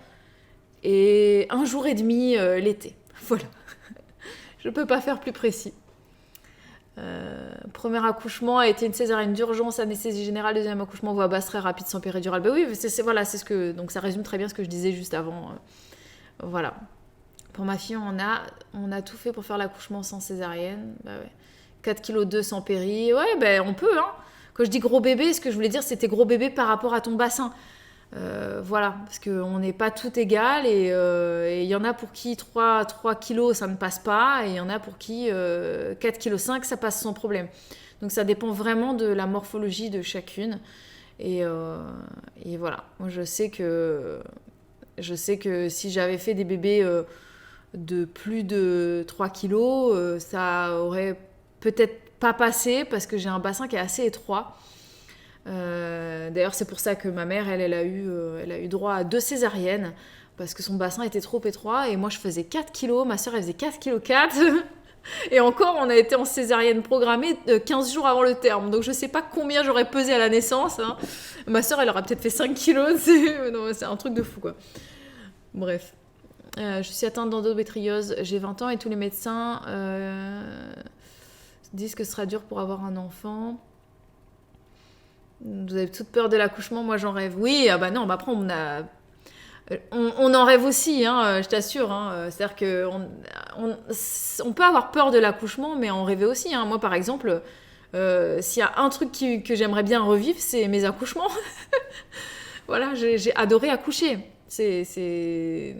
et 1 jour et demi l'été. Voilà. Je ne peux pas faire plus précis. Premier accouchement a été une césarienne d'urgence, anesthésie générale. Deuxième accouchement, voie basse très rapide sans péridurale. Oui, voilà, c'est ce que... Donc ça résume très bien ce que je disais juste avant. Voilà. Pour ma fille, on a tout fait pour faire l'accouchement sans césarienne. 4,2 kg sans péri. Ouais, on peut. Hein. Quand je dis gros bébé, ce que je voulais dire, c'était gros bébé par rapport à ton bassin. Voilà, parce qu'on n'est pas tout égal. Et il y en a pour qui 3 kg, ça ne passe pas. Et il y en a pour qui 4,5 kg, ça passe sans problème. Donc ça dépend vraiment de la morphologie de chacune. Et voilà. Moi, je sais que si j'avais fait des bébés... de plus de 3 kilos, ça aurait peut-être pas passé parce que j'ai un bassin qui est assez étroit. D'ailleurs, c'est pour ça que ma mère, elle a eu droit à 2 césariennes parce que son bassin était trop étroit et moi, je faisais 4 kilos, ma soeur, elle faisait 4,4 kg. Et encore, on a été en césarienne programmée 15 jours avant le terme. Donc, je sais pas combien j'aurais pesé à la naissance. Hein. Ma soeur, elle aura peut-être fait 5 kilos. C'est un truc de fou, quoi. Bref. Je suis atteinte d'endométriose, j'ai 20 ans et tous les médecins disent que ce sera dur pour avoir un enfant. Vous avez toute peur de l'accouchement, moi j'en rêve. Oui, ah bah non, après on en rêve aussi, hein, je t'assure. Hein. C'est-à-dire qu'on peut avoir peur de l'accouchement, mais en rêver aussi. Hein. Moi par exemple, s'il y a un truc que j'aimerais bien revivre, c'est mes accouchements. Voilà, j'ai adoré accoucher. C'est...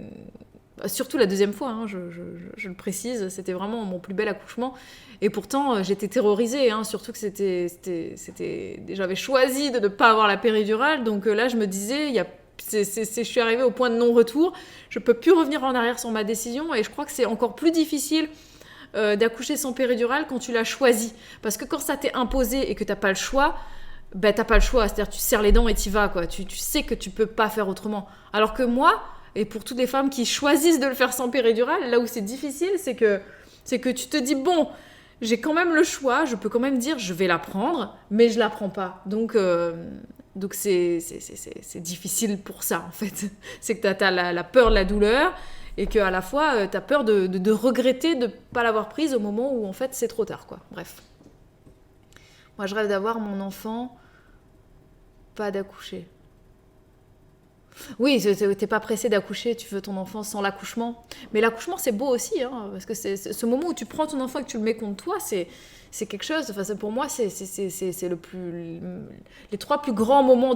Surtout la deuxième fois, hein, je le précise, c'était vraiment mon plus bel accouchement. Et pourtant, j'étais terrorisée, hein, surtout que j'avais choisi de ne pas avoir la péridurale. Donc là, je me disais, je suis arrivée au point de non-retour. Je ne peux plus revenir en arrière sur ma décision. Et je crois que c'est encore plus difficile d'accoucher sans péridurale quand tu l'as choisi. Parce que quand ça t'est imposé et que tu n'as pas le choix, t'as pas le choix. C'est-à-dire tu serres les dents et t'y vas, quoi. Tu sais que tu ne peux pas faire autrement. Alors que moi... Et pour toutes les femmes qui choisissent de le faire sans péridurale, là où c'est difficile, c'est que tu te dis, bon, j'ai quand même le choix, je peux quand même dire, je vais la prendre, mais je la prends pas. Donc c'est difficile pour ça, en fait. C'est que t'as la peur de la douleur et qu'à la fois, t'as peur de regretter de ne pas l'avoir prise au moment où, en fait, c'est trop tard, quoi. Bref. Moi, je rêve d'avoir mon enfant, pas d'accoucher. Oui, t'es pas pressé d'accoucher, tu veux ton enfant sans l'accouchement. Mais l'accouchement, c'est beau aussi, hein, parce que c'est ce moment où tu prends ton enfant et que tu le mets contre toi, c'est quelque chose. Enfin, pour moi, c'est les 3 plus grands moments,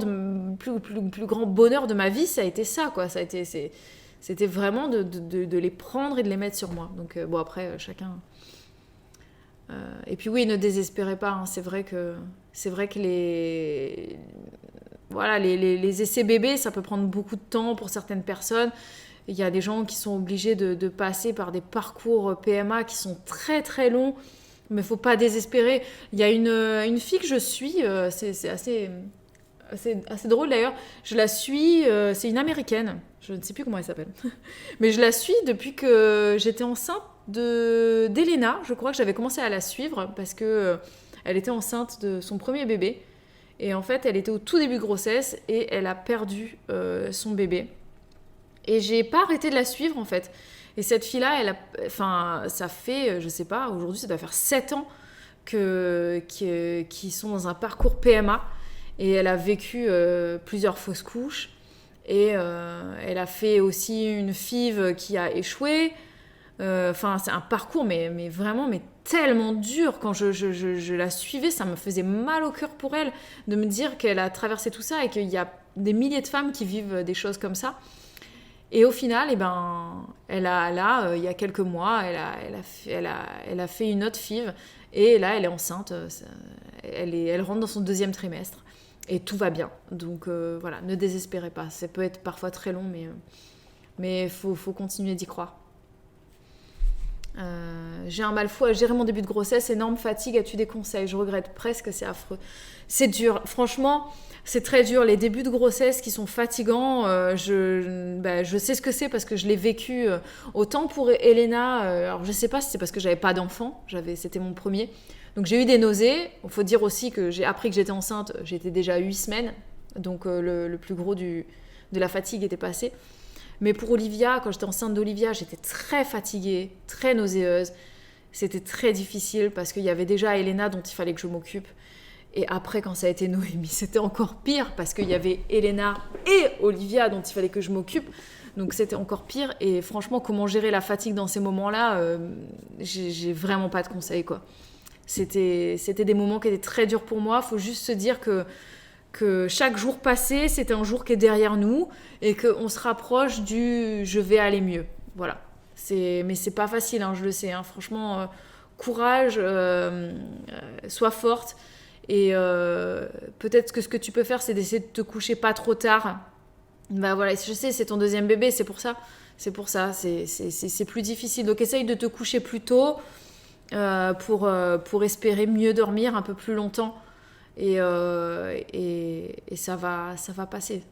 plus grand bonheur de ma vie, ça a été ça, quoi. C'était vraiment de les prendre et de les mettre sur moi. Donc, bon, après, chacun... Et puis oui, ne désespérez pas, hein, c'est vrai que les essais bébés, ça peut prendre beaucoup de temps pour certaines personnes. Il y a des gens qui sont obligés de passer par des parcours PMA qui sont très très longs, mais il ne faut pas désespérer. Il y a une fille que je suis, c'est assez drôle d'ailleurs, je la suis, c'est une américaine, je ne sais plus comment elle s'appelle, mais je la suis depuis que j'étais enceinte d'Elena. Je crois que j'avais commencé à la suivre parce que elle était enceinte de son premier bébé. Et en fait, elle était au tout début de grossesse et elle a perdu son bébé. Et j'ai pas arrêté de la suivre, en fait. Et cette fille-là, ça fait, je sais pas, aujourd'hui, ça doit faire 7 ans qu'ils sont dans un parcours PMA. Et elle a vécu plusieurs fausses couches. Et elle a fait aussi une FIV qui a échoué. Enfin, c'est un parcours, mais vraiment, mais tellement dur. Quand je la suivais, ça me faisait mal au cœur pour elle de me dire qu'elle a traversé tout ça et qu'il y a des milliers de femmes qui vivent des choses comme ça. Et au final, il y a quelques mois, elle a fait une autre FIV et là, elle est enceinte. Elle rentre dans son 2e trimestre et tout va bien. Donc voilà, ne désespérez pas. Ça peut être parfois très long, mais faut continuer d'y croire. J'ai un mal fou à gérer mon début de grossesse, énorme fatigue, as-tu des conseils? Je regrette presque, c'est affreux. C'est dur, franchement, c'est très dur. Les débuts de grossesse qui sont fatigants, je sais ce que c'est parce que je l'ai vécu autant pour Elena. Alors je sais pas si c'est parce que j'avais pas d'enfant, c'était mon premier. Donc j'ai eu des nausées. Il faut dire aussi que j'ai appris que j'étais enceinte, j'étais déjà à 8 semaines. Donc le plus gros de la fatigue était passé. Mais pour Olivia, quand j'étais enceinte d'Olivia, j'étais très fatiguée, très nauséeuse. C'était très difficile parce qu'il y avait déjà Elena dont il fallait que je m'occupe. Et après, quand ça a été Noémie, c'était encore pire parce qu'il y avait Elena et Olivia dont il fallait que je m'occupe. Donc c'était encore pire. Et franchement, comment gérer la fatigue dans ces moments-là, j'ai vraiment pas de conseils, quoi. C'était des moments qui étaient très durs pour moi. Il faut juste se dire que chaque jour passé, c'est un jour qui est derrière nous et qu'on se rapproche du « je vais aller mieux ». Voilà. Mais c'est pas facile, hein, je le sais. Hein. Franchement, courage, sois forte. Et peut-être que ce que tu peux faire, c'est d'essayer de te coucher pas trop tard. Bah voilà, je sais, c'est ton 2e bébé, c'est pour ça. C'est plus difficile. Donc essaye de te coucher plus tôt pour espérer mieux dormir un peu plus longtemps. Et ça va passer.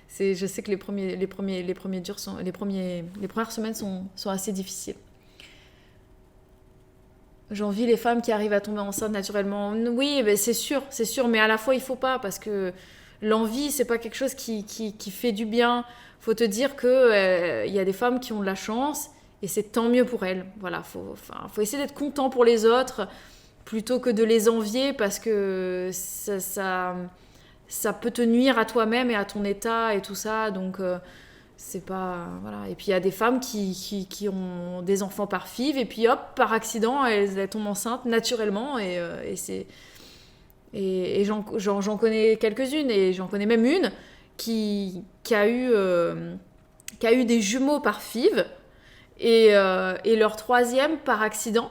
Je sais que les premières semaines sont assez difficiles. J'envie les femmes qui arrivent à tomber enceinte naturellement. Oui, ben c'est sûr, mais à la fois il faut pas parce que l'envie c'est pas quelque chose qui fait du bien. Faut te dire que y a des femmes qui ont de la chance et c'est tant mieux pour elles. Voilà, faut essayer d'être content pour les autres plutôt que de les envier parce que ça peut te nuire à toi-même et à ton état et tout ça. Donc c'est pas voilà. Et puis il y a des femmes qui ont des enfants par FIV et puis hop par accident elles tombent enceintes naturellement et j'en connais quelques-unes et j'en connais même une qui a eu des jumeaux par FIV et leur 3e par accident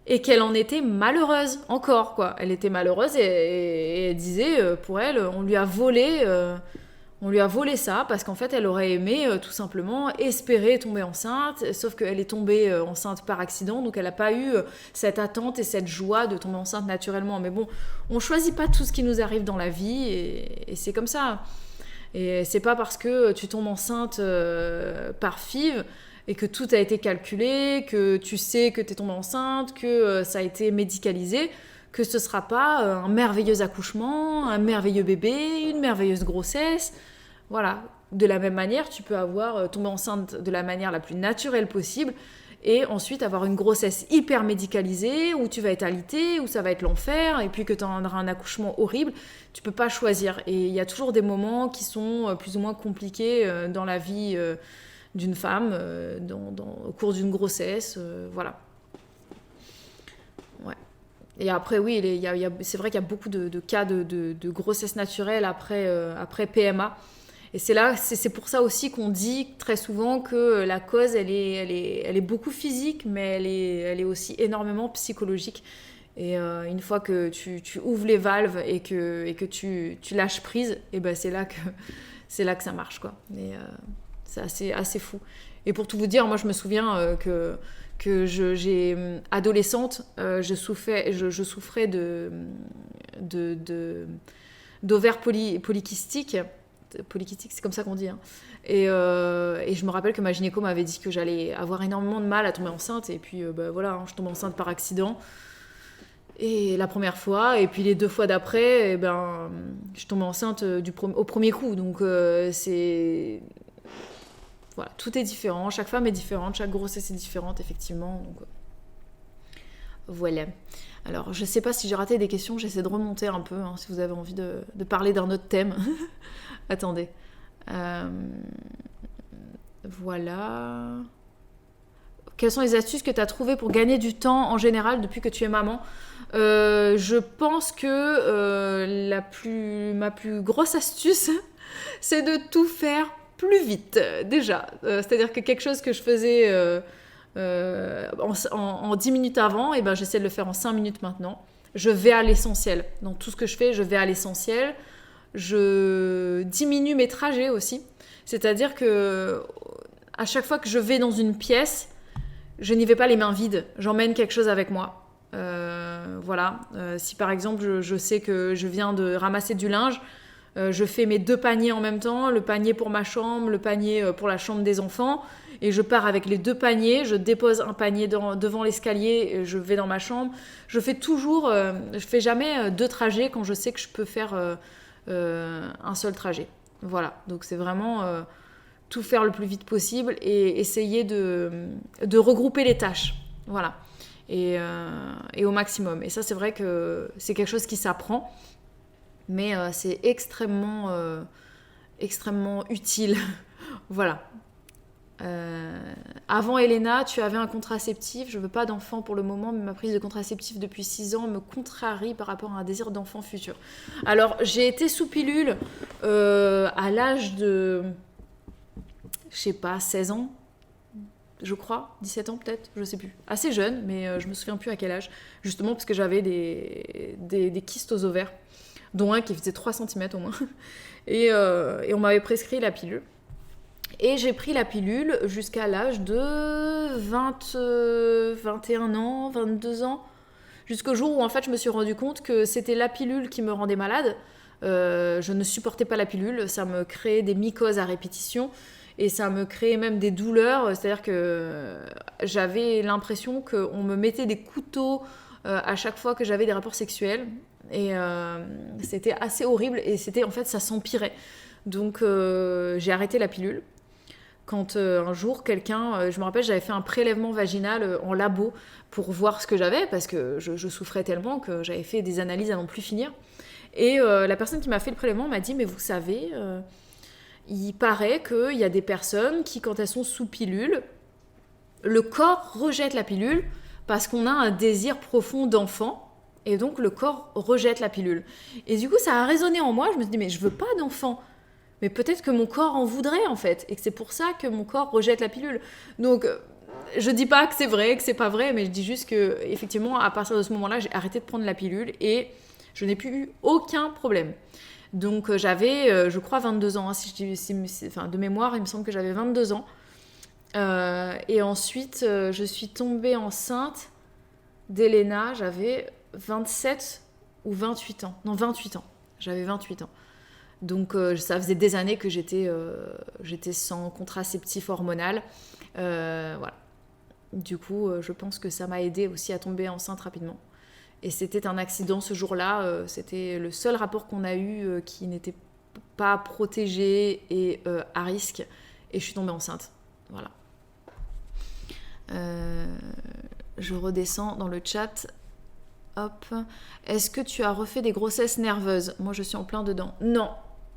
et qu'elle en était malheureuse encore quoi. Elle était malheureuse et elle disait pour elle on lui a volé ça parce qu'en fait elle aurait aimé tout simplement espérer tomber enceinte, sauf qu'elle est tombée enceinte par accident, donc elle n'a pas eu cette attente et cette joie de tomber enceinte naturellement. Mais bon, on choisit pas tout ce qui nous arrive dans la vie et c'est comme ça. Et c'est pas parce que tu tombes enceinte par FIV et que tout a été calculé, que tu sais que tu es tombée enceinte, que ça a été médicalisé, que ce sera pas un merveilleux accouchement, un merveilleux bébé, une merveilleuse grossesse. Voilà. De la même manière, tu peux tomber enceinte de la manière la plus naturelle possible et ensuite avoir une grossesse hyper médicalisée où tu vas être alitée, où ça va être l'enfer et puis que tu auras un accouchement horrible. Tu peux pas choisir. Et il y a toujours des moments qui sont plus ou moins compliqués dans la vie d'une femme au cours d'une grossesse. Voilà. Ouais. Et après, oui, c'est vrai qu'il y a beaucoup de cas de grossesse naturelle après PMA. Et c'est pour ça aussi qu'on dit très souvent que la cause, elle est beaucoup physique, mais elle est aussi énormément psychologique. Et une fois que tu ouvres les valves et que tu lâches prise, et ben c'est là que ça marche, quoi. Et c'est assez fou. Et pour tout vous dire, moi je me souviens que adolescente, je souffrais d'ovaires polykystiques. Polykystique, c'est comme ça qu'on dit. Hein. Et je me rappelle que ma gynéco m'avait dit que j'allais avoir énormément de mal à tomber enceinte. Et puis voilà, hein, je tombe enceinte par accident. Et la première fois, et puis les 2 fois d'après, je tombe enceinte au premier coup. Donc c'est... Voilà, tout est différent, chaque femme est différente, chaque grossesse est différente, effectivement. Donc, Voilà. Alors, je sais pas si j'ai raté des questions, j'essaie de remonter un peu, hein, si vous avez envie de parler d'un autre thème. Attendez. Voilà. Quelles sont les astuces que tu as trouvées pour gagner du temps en général depuis que tu es maman ? Je pense que ma plus grosse astuce, c'est de tout faire plus vite, déjà. C'est-à-dire que quelque chose que je faisais en 10 minutes avant, et ben, j'essaie de le faire en 5 minutes maintenant. Je vais à l'essentiel. Dans tout ce que je fais, je vais à l'essentiel. Je diminue mes trajets aussi. C'est-à-dire que à chaque fois que je vais dans une pièce, je n'y vais pas les mains vides. J'emmène quelque chose avec moi. Voilà. Si par exemple, je sais que je viens de ramasser du linge, je fais mes 2 paniers en même temps, le panier pour ma chambre, le panier pour la chambre des enfants, et je pars avec les 2 paniers, je dépose un panier devant l'escalier, et je vais dans ma chambre. Je fais jamais 2 trajets quand je sais que je peux faire un seul trajet. Voilà, donc c'est vraiment tout faire le plus vite possible et essayer de regrouper les tâches. Voilà. Et au maximum. Et ça, c'est vrai que c'est quelque chose qui s'apprend, mais c'est extrêmement utile. Voilà. Avant Elena, tu avais un contraceptif. Je veux pas d'enfant pour le moment, mais ma prise de contraceptif depuis 6 ans me contrarie par rapport à un désir d'enfant futur. Alors, j'ai été sous pilule à l'âge de, je sais pas, 16 ans, je crois, 17 ans peut-être, je sais plus. Assez jeune, mais je me souviens plus à quel âge. Justement parce que j'avais des kystes aux ovaires, dont un qui faisait 3 cm au moins. Et on m'avait prescrit la pilule. Et j'ai pris la pilule jusqu'à l'âge de 21 ans, 22 ans, jusqu'au jour où en fait je me suis rendu compte que c'était la pilule qui me rendait malade. Je ne supportais pas la pilule, ça me créait des mycoses à répétition et ça me créait même des douleurs, c'est-à-dire que j'avais l'impression qu'on me mettait des couteaux à chaque fois que j'avais des rapports sexuels et c'était assez horrible et en fait ça s'empirait. Donc j'ai arrêté la pilule. Quand un jour, quelqu'un, je me rappelle, j'avais fait un prélèvement vaginal en labo pour voir ce que j'avais, parce que je souffrais tellement que j'avais fait des analyses à n'en plus finir. Et la personne qui m'a fait le prélèvement m'a dit, mais vous savez, il paraît qu'il y a des personnes qui, quand elles sont sous pilule, le corps rejette la pilule parce qu'on a un désir profond d'enfant, et donc le corps rejette la pilule. Et du coup, ça a résonné en moi, je me suis dit, mais je veux pas d'enfant. Mais peut-être que mon corps en voudrait, en fait, et que c'est pour ça que mon corps rejette la pilule. Donc, je dis pas que c'est vrai, que c'est pas vrai, mais je dis juste que, effectivement, à partir de ce moment-là, j'ai arrêté de prendre la pilule et je n'ai plus eu aucun problème. Donc, j'avais, je crois, 22 ans. Hein, enfin, de mémoire, il me semble que j'avais 22 ans. Et ensuite, je suis tombée enceinte d'Elena. J'avais 27 ou 28 ans. Non, 28 ans. J'avais 28 ans. Donc ça faisait des années que j'étais sans contraceptif hormonal. Voilà. Du coup, je pense que ça m'a aidée aussi à tomber enceinte rapidement. Et c'était un accident ce jour-là. C'était le seul rapport qu'on a eu qui n'était pas protégé et à risque. Et je suis tombée enceinte. Voilà. Je redescends dans le chat. Hop. Est-ce que tu as refait des grossesses nerveuses ? Moi, je suis en plein dedans.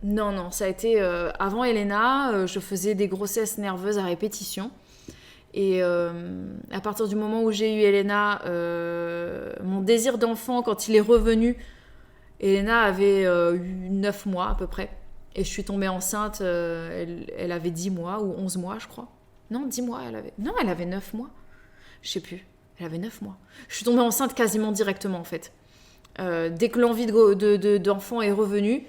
Non, ça a été... avant Elena, je faisais des grossesses nerveuses à répétition. Et à partir du moment où j'ai eu Elena, mon désir d'enfant, quand il est revenu, Elena avait eu 9 mois à peu près. Et je suis tombée enceinte, elle avait 10 mois ou 11 mois, je crois. Non, 10 mois, elle avait... Non, elle avait 9 mois. Je sais plus. Elle avait 9 mois. Je suis tombée enceinte quasiment directement, en fait. Dès que l'envie d'enfant est revenue,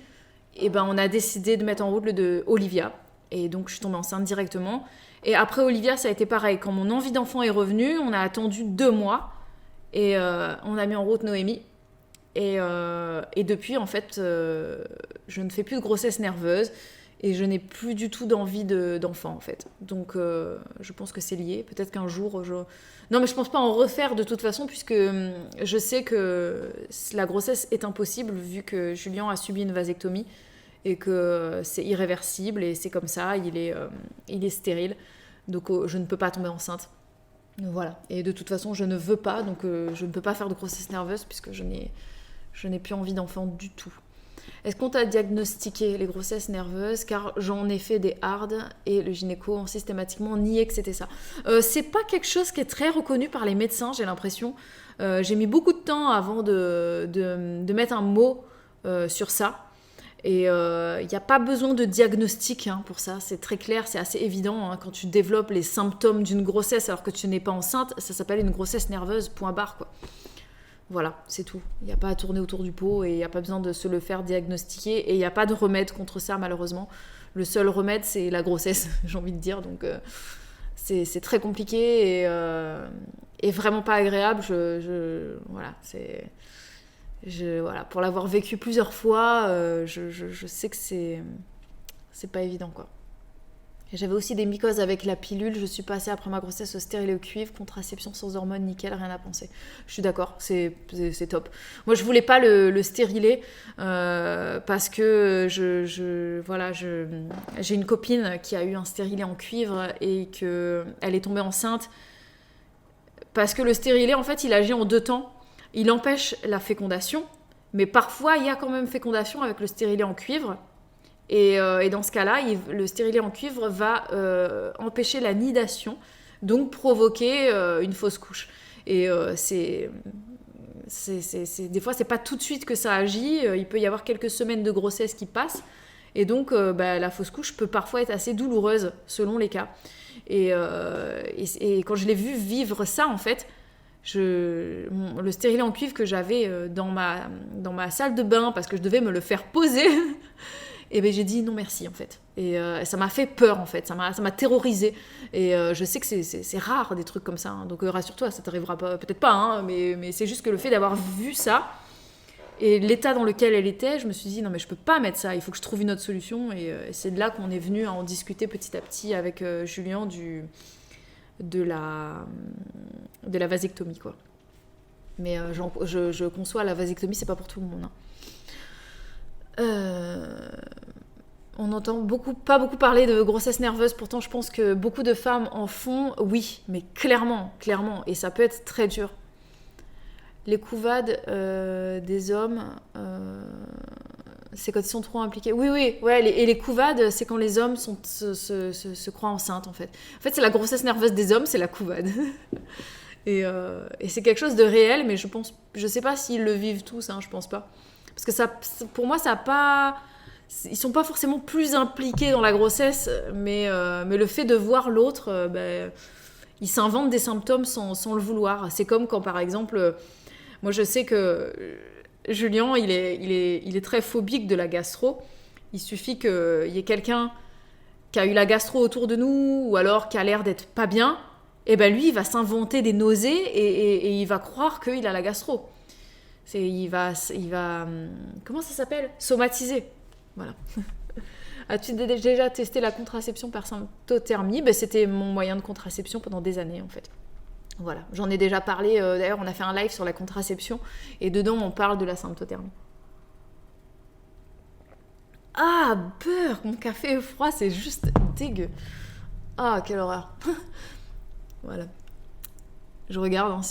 et ben on a décidé de mettre en route le de Olivia. Et donc, je suis tombée enceinte directement. Et après Olivia, ça a été pareil. Quand mon envie d'enfant est revenue, on a attendu 2 mois. Et on a mis en route Noémie. Et depuis, en fait, je ne fais plus de grossesse nerveuse. Et je n'ai plus du tout d'envie d'enfant, en fait. Donc, je pense que c'est lié. Peut-être qu'un jour, Non, mais je pense pas en refaire de toute façon, puisque je sais que la grossesse est impossible, vu que Julien a subi une vasectomie, et que c'est irréversible, et c'est comme ça, il est stérile. Donc, je ne peux pas tomber enceinte. Voilà. Et de toute façon, je ne veux pas, donc je ne peux pas faire de grossesse nerveuse puisque je n'ai plus envie d'enfant du tout. Est-ce qu'on t'a diagnostiqué les grossesses nerveuses? Car j'en ai fait des hardes et le gynéco ont systématiquement nié que c'était ça. C'est pas quelque chose qui est très reconnu par les médecins, j'ai l'impression. J'ai mis beaucoup de temps avant de mettre un mot sur ça. Et il n'y a pas besoin de diagnostic pour ça, c'est très clair, c'est assez évident. Quand tu développes les symptômes d'une grossesse alors que tu n'es pas enceinte, ça s'appelle une grossesse nerveuse, point barre quoi. Voilà, c'est tout. Il n'y a pas à tourner autour du pot et il n'y a pas besoin de se le faire diagnostiquer. Et il n'y a pas de remède contre ça, malheureusement. Le seul remède, c'est la grossesse, j'ai envie de dire. Donc, c'est très compliqué et vraiment pas agréable. Voilà, pour l'avoir vécu plusieurs fois, je sais que c'est pas évident, quoi. Et j'avais aussi des mycoses avec la pilule. Je suis passée après ma grossesse au stérilet au cuivre, contraception sans hormones, nickel, rien à penser. Je suis d'accord, c'est top. Moi, je voulais pas le stérilet parce que j'ai une copine qui a eu un stérilet en cuivre et qu'elle est tombée enceinte parce que le stérilet, en fait, il agit en 2 temps. Il empêche la fécondation, mais parfois, il y a quand même fécondation avec le stérilet en cuivre. Et dans ce cas-là, le stérilet en cuivre va empêcher la nidation, donc provoquer une fausse couche. Et des fois, c'est pas tout de suite que ça agit. Il peut y avoir quelques semaines de grossesse qui passent. Et donc, la fausse couche peut parfois être assez douloureuse, selon les cas. Et quand je l'ai vu vivre ça, en fait, le stérilet en cuivre que j'avais dans ma salle de bain, parce que je devais me le faire poser... Et ben j'ai dit non merci en fait. Et ça m'a fait peur en fait, ça m'a terrorisée. Et je sais que c'est rare des trucs comme ça. Donc rassure-toi, ça t'arrivera pas, peut-être pas, mais c'est juste que le fait d'avoir vu ça et l'état dans lequel elle était, je me suis dit non mais je peux pas mettre ça, il faut que je trouve une autre solution. Et c'est de là qu'on est venu à en discuter petit à petit avec Julien de la vasectomie quoi. Mais je conçois la vasectomie, c'est pas pour tout le monde. On entend pas beaucoup parler de grossesse nerveuse, pourtant je pense que beaucoup de femmes en font, oui, mais clairement, et ça peut être très dur. Les couvades des hommes, c'est quand ils sont trop impliqués. Oui, et les couvades, c'est quand les hommes se croient enceintes en fait. En fait, c'est la grossesse nerveuse des hommes, c'est la couvade. et c'est quelque chose de réel, mais je sais pas s'ils le vivent tous, je pense pas. Parce que ça, pour moi, ça a pas... Ils sont pas forcément plus impliqués dans la grossesse, mais le fait de voir l'autre, ils s'inventent des symptômes sans le vouloir. C'est comme quand, par exemple, moi je sais que Julien, il est très phobique de la gastro. Il suffit qu'il y ait quelqu'un qui a eu la gastro autour de nous, ou alors qui a l'air d'être pas bien, et ben lui, il va s'inventer des nausées et il va croire qu'il a la gastro. Il va comment ça s'appelle? Somatiser. Voilà. As-tu déjà testé la contraception par symptothermie? C'était mon moyen de contraception pendant des années en fait. Voilà, j'en ai déjà parlé. D'ailleurs, on a fait un live sur la contraception et dedans on parle de la symptothermie. Ah, beurre! Mon café est froid, c'est juste dégueu. Ah, quelle horreur. Voilà. Je regarde,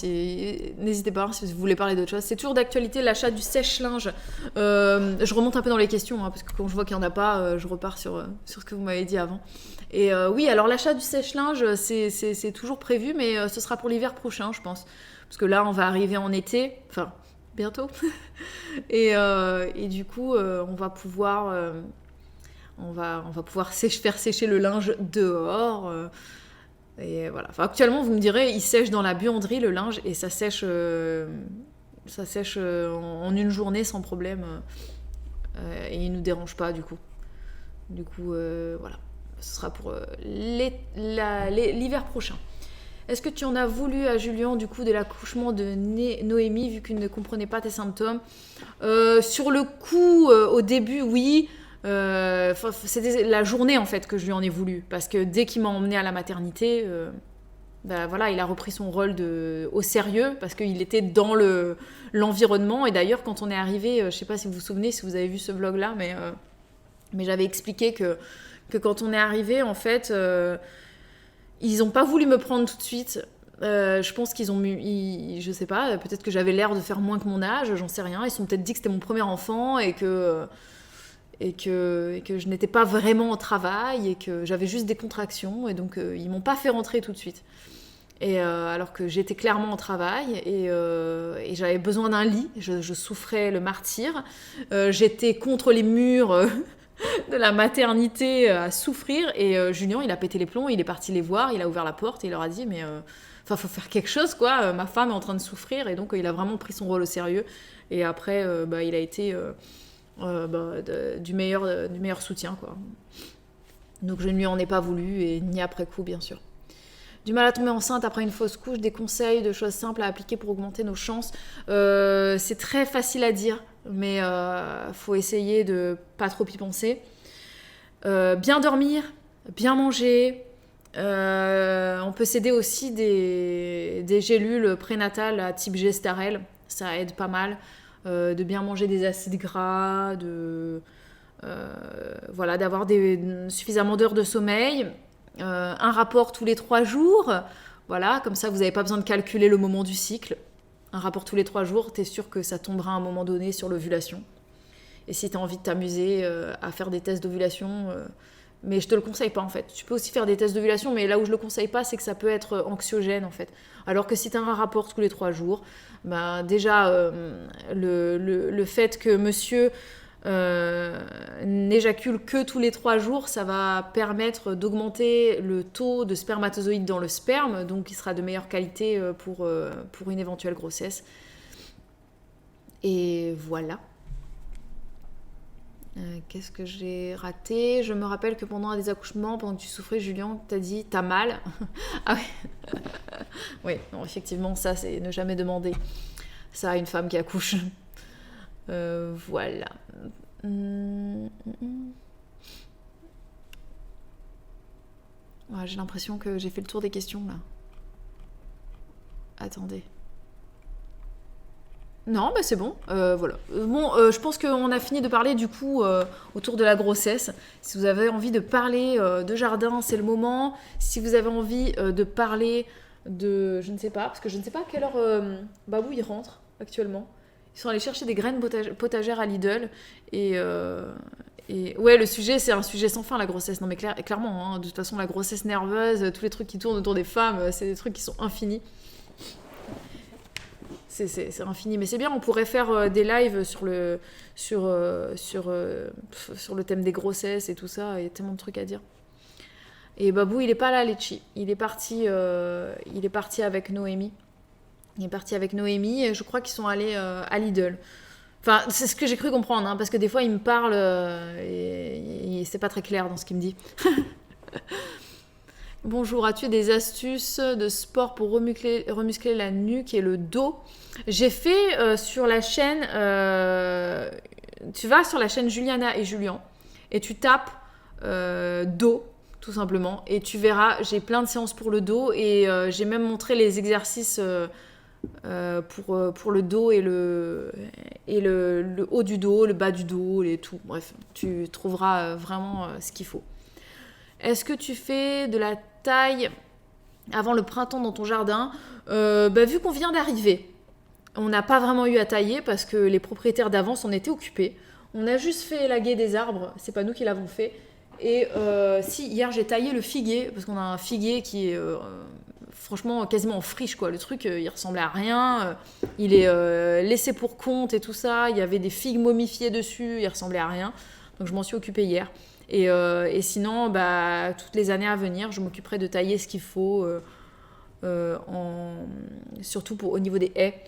n'hésitez pas si vous voulez parler d'autre chose. C'est toujours d'actualité, l'achat du sèche-linge. Je remonte un peu dans les questions, parce que quand je vois qu'il n'y en a pas, je repars sur ce que vous m'avez dit avant. Et oui, alors l'achat du sèche-linge, c'est toujours prévu, mais ce sera pour l'hiver prochain, je pense. Parce que là, on va arriver en été, enfin, bientôt. et du coup, on va pouvoir faire sécher le linge dehors. Et voilà. Enfin, actuellement, vous me direz, il sèche dans la buanderie le linge et ça sèche en une journée sans problème et il nous dérange pas du coup. Voilà. Ce sera pour l'hiver prochain. Est-ce que tu en as voulu à Julien du coup de l'accouchement de Noémie vu qu'il ne comprenait pas tes symptômes? Sur le coup, au début, oui. C'était la journée en fait que je lui en ai voulu parce que dès qu'il m'a emmenée à la maternité voilà, il a repris son rôle au sérieux parce qu'il était dans l'environnement. Et d'ailleurs quand on est arrivé, je sais pas si vous vous souvenez, si vous avez vu ce vlog là, mais j'avais expliqué que quand on est arrivé en fait ils ont pas voulu me prendre tout de suite Je pense qu'ils ont je sais pas, peut-être que j'avais l'air de faire moins que mon âge, j'en sais rien. Ils se sont peut-être dit que c'était mon premier enfant et que je n'étais pas vraiment au travail et que j'avais juste des contractions. Et donc, ils m'ont pas fait rentrer tout de suite. Et alors que j'étais clairement au travail et j'avais besoin d'un lit, je souffrais le martyre, j'étais contre les murs de la maternité à souffrir et Julien il a pété les plombs, il est parti les voir, il a ouvert la porte et il leur a dit mais faut faire quelque chose quoi, ma femme est en train de souffrir et donc il a vraiment pris son rôle au sérieux et après il a été du meilleur soutien quoi. Donc je ne lui en ai pas voulu et ni après coup bien sûr. Du mal à tomber enceinte après une fausse couche, des conseils de choses simples à appliquer pour augmenter nos chances. C'est très facile à dire, mais faut essayer de pas trop y penser. Bien dormir, bien manger. On peut s'aider aussi des gélules prénatales à type Gestarel. Ça aide pas mal. De bien manger des acides gras, d'avoir suffisamment d'heures de sommeil. Un rapport tous les 3 jours, voilà, comme ça vous n'avez pas besoin de calculer le moment du cycle. Un rapport tous les 3 jours, t'es sûr que ça tombera à un moment donné sur l'ovulation. Et si t'as envie de t'amuser à faire des tests d'ovulation, mais je te le conseille pas en fait. Tu peux aussi faire des tests d'ovulation, mais là où je le conseille pas, c'est que ça peut être anxiogène en fait. Alors que si t'as un rapport tous les 3 jours, déjà le fait que monsieur n'éjacule que tous les 3 jours, ça va permettre d'augmenter le taux de spermatozoïdes dans le sperme, donc il sera de meilleure qualité pour une éventuelle grossesse. Et voilà. Qu'est-ce que j'ai raté ? Je me rappelle que pendant un des accouchements, pendant que tu souffrais, Julien t'a dit « t'as mal ?» Ah oui. Oui, non, effectivement, ça c'est ne jamais demander ça à une femme qui accouche. Voilà. Ouais, j'ai l'impression que j'ai fait le tour des questions là. Attendez. Non, c'est bon. Voilà. Je pense qu'on a fini de parler du coup autour de la grossesse. Si vous avez envie de parler de jardin, c'est le moment. Si vous avez envie de parler de... Je ne sais pas, parce que je ne sais pas à quelle heure Babou il rentre actuellement. Ils sont allés chercher des graines potagères à Lidl. Et ouais, le sujet, c'est un sujet sans fin, la grossesse. Non, mais clairement, hein, de toute façon, la grossesse nerveuse, tous les trucs qui tournent autour des femmes, c'est des trucs qui sont infinis. C'est infini. Mais c'est bien, on pourrait faire des lives sur le thème des grossesses et tout ça. Il y a tellement de trucs à dire. Et Babou, il est pas là, Lechi. Il est parti avec Noémie. Il est parti avec Noémie et je crois qu'ils sont allés à Lidl. Enfin, c'est ce que j'ai cru comprendre, hein, parce que des fois, il me parle et c'est pas très clair dans ce qu'il me dit. Bonjour, as-tu des astuces de sport pour remuscler la nuque et le dos ? J'ai fait sur la chaîne... tu vas sur la chaîne Juliana et Julien et tu tapes dos, tout simplement, et tu verras, j'ai plein de séances pour le dos et j'ai même montré les exercices... pour le dos et le haut du dos, le bas du dos, et tout. Bref, tu trouveras vraiment ce qu'il faut. Est-ce que tu fais de la taille avant le printemps dans ton jardin ? Vu qu'on vient d'arriver, on n'a pas vraiment eu à tailler parce que les propriétaires d'avant s'en étaient occupés. On a juste fait élaguer des arbres, c'est pas nous qui l'avons fait. Et hier j'ai taillé le figuier, parce qu'on a un figuier qui est... franchement quasiment en friche quoi, le truc il ressemblait à rien, il est laissé pour compte et tout ça, il y avait des figues momifiées dessus, il ressemblait à rien, donc je m'en suis occupée hier et sinon toutes les années à venir je m'occuperai de tailler ce qu'il faut surtout au niveau des haies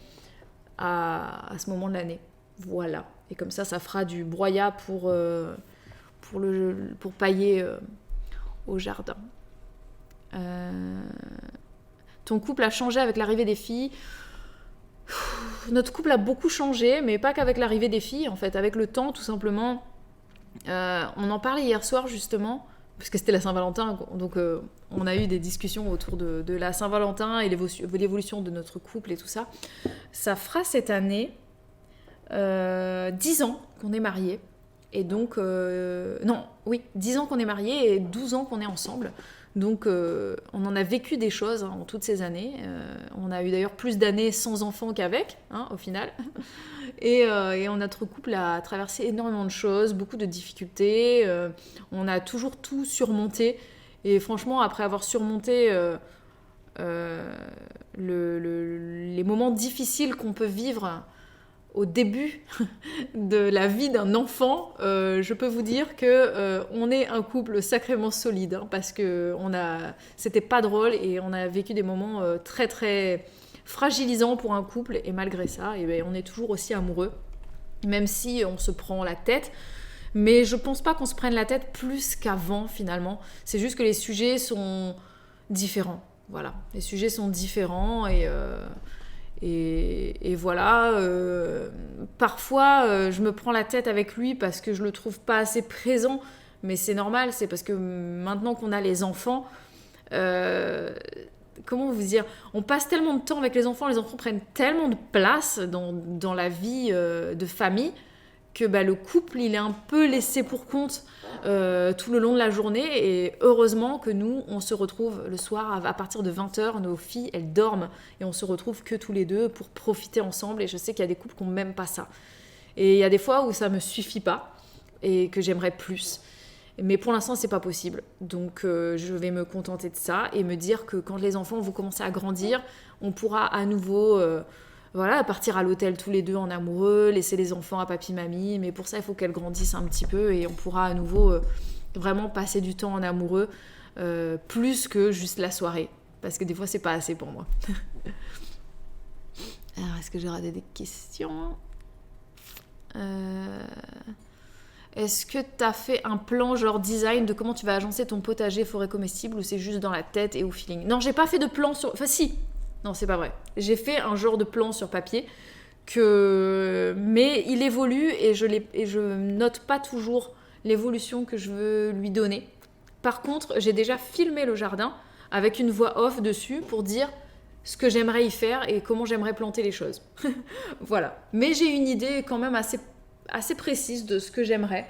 à ce moment de l'année, voilà, et comme ça fera du broyat pour pailler au jardin. Ton couple a changé avec l'arrivée des filles. Notre couple a beaucoup changé, mais pas qu'avec l'arrivée des filles, en fait, avec le temps, tout simplement. On en parlait hier soir, justement, parce que c'était la Saint-Valentin, donc on a eu des discussions autour de la Saint-Valentin et l'évolution de notre couple et tout ça. Ça fera cette année 10 ans qu'on est mariés. Et donc, 10 ans qu'on est mariés et 12 ans qu'on est ensemble. Donc, on en a vécu des choses en toutes ces années. On a eu d'ailleurs plus d'années sans enfants qu'avec, au final. Et notre couple a traversé énormément de choses, beaucoup de difficultés. On a toujours tout surmonté. Et franchement, après avoir surmonté les moments difficiles qu'on peut vivre au début de la vie d'un enfant, je peux vous dire que on est un couple sacrément solide, parce que c'était pas drôle et on a vécu des moments très très fragilisants pour un couple, et malgré ça, on est toujours aussi amoureux, même si on se prend la tête. Mais je pense pas qu'on se prenne la tête plus qu'avant finalement. C'est juste que les sujets sont différents. Voilà, les sujets sont différents et voilà, parfois je me prends la tête avec lui parce que je le trouve pas assez présent, mais c'est normal, c'est parce que maintenant qu'on a les enfants, comment vous dire, on passe tellement de temps avec les enfants prennent tellement de place dans la vie de famille, que le couple il est un peu laissé pour compte tout le long de la journée. Et heureusement que nous on se retrouve le soir à partir de 20h, nos filles elles dorment et on se retrouve que tous les deux pour profiter ensemble. Et je sais qu'il y a des couples qui n'ont même pas ça, et il y a des fois où ça me suffit pas et que j'aimerais plus, mais pour l'instant c'est pas possible. Donc je vais me contenter de ça et me dire que quand les enfants vont commencer à grandir, on pourra à nouveau partir à l'hôtel tous les deux en amoureux, laisser les enfants à papy mamie, mais pour ça il faut qu'elles grandissent un petit peu et on pourra à nouveau vraiment passer du temps en amoureux, plus que juste la soirée, parce que des fois c'est pas assez pour moi. Alors est-ce que j'ai raté des questions? Est-ce que t'as fait un plan genre design de comment tu vas agencer ton potager forêt comestible, ou c'est juste dans la tête et au feeling? Non, j'ai pas fait de plan sur... Enfin si. Non, c'est pas vrai. J'ai fait un genre de plan sur papier, mais il évolue et je note pas toujours l'évolution que je veux lui donner. Par contre, j'ai déjà filmé le jardin avec une voix off dessus pour dire ce que j'aimerais y faire et comment j'aimerais planter les choses. Voilà. Mais j'ai une idée quand même assez précise de ce que j'aimerais,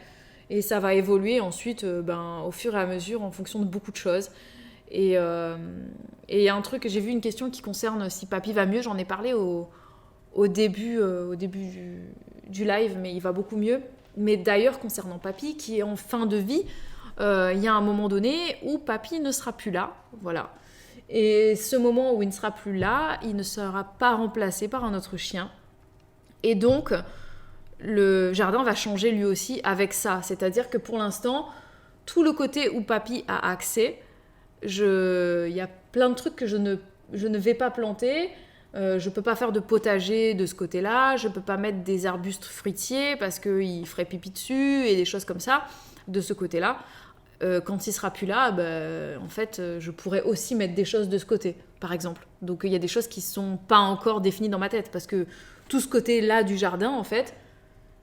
et ça va évoluer ensuite au fur et à mesure en fonction de beaucoup de choses. Et il y a un truc, j'ai vu une question qui concerne si papy va mieux, j'en ai parlé au début du live, mais il va beaucoup mieux. Mais d'ailleurs, concernant papy, qui est en fin de vie, il y a un moment donné où papy ne sera plus là, voilà. Et ce moment où il ne sera plus là, il ne sera pas remplacé par un autre chien. Et donc, le jardin va changer lui aussi avec ça. C'est-à-dire que pour l'instant, tout le côté où papy a accès, il y a plein de trucs que je ne vais pas planter. Je peux pas faire de potager de ce côté-là. Je peux pas mettre des arbustes fruitiers parce qu'il ferait pipi dessus et des choses comme ça de ce côté-là. Quand il sera plus là, en fait, je pourrais aussi mettre des choses de ce côté, par exemple. Donc il y a des choses qui sont pas encore définies dans ma tête, parce que tout ce côté-là du jardin, en fait,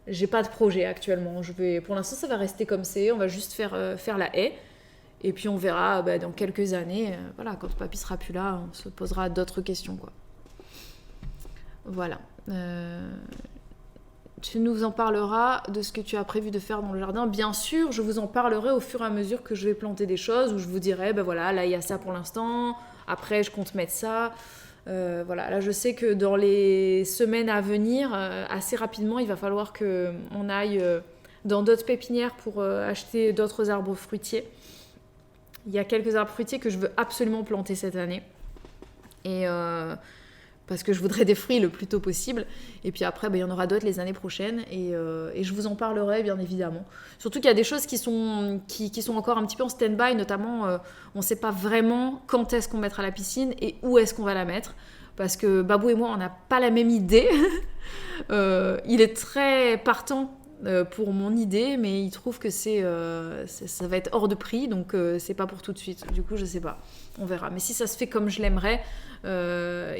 j'ai pas de projet actuellement. Pour l'instant, ça va rester comme c'est. On va juste faire la haie. Et puis on verra dans quelques années, quand papy sera plus là, on se posera d'autres questions, quoi. Voilà. Tu nous en parleras de ce que tu as prévu de faire dans le jardin. Bien sûr, je vous en parlerai au fur et à mesure que je vais planter des choses, où je vous dirai, là il y a ça pour l'instant, après je compte mettre ça. Là je sais que dans les semaines à venir, assez rapidement, il va falloir qu'on aille dans d'autres pépinières pour acheter d'autres arbres fruitiers. Il y a quelques arbres fruitiers que je veux absolument planter cette année. Et parce que je voudrais des fruits le plus tôt possible. Et puis après, il y en aura d'autres les années prochaines. Et je vous en parlerai, bien évidemment. Surtout qu'il y a des choses qui sont encore un petit peu en stand-by. Notamment, on ne sait pas vraiment quand est-ce qu'on mettra la piscine et où est-ce qu'on va la mettre. Parce que Babou et moi, on n'a pas la même idée. Il est très partant pour mon idée, mais il trouve que ça va être hors de prix, donc c'est pas pour tout de suite. Du coup, je sais pas, on verra. Mais si ça se fait comme je l'aimerais, à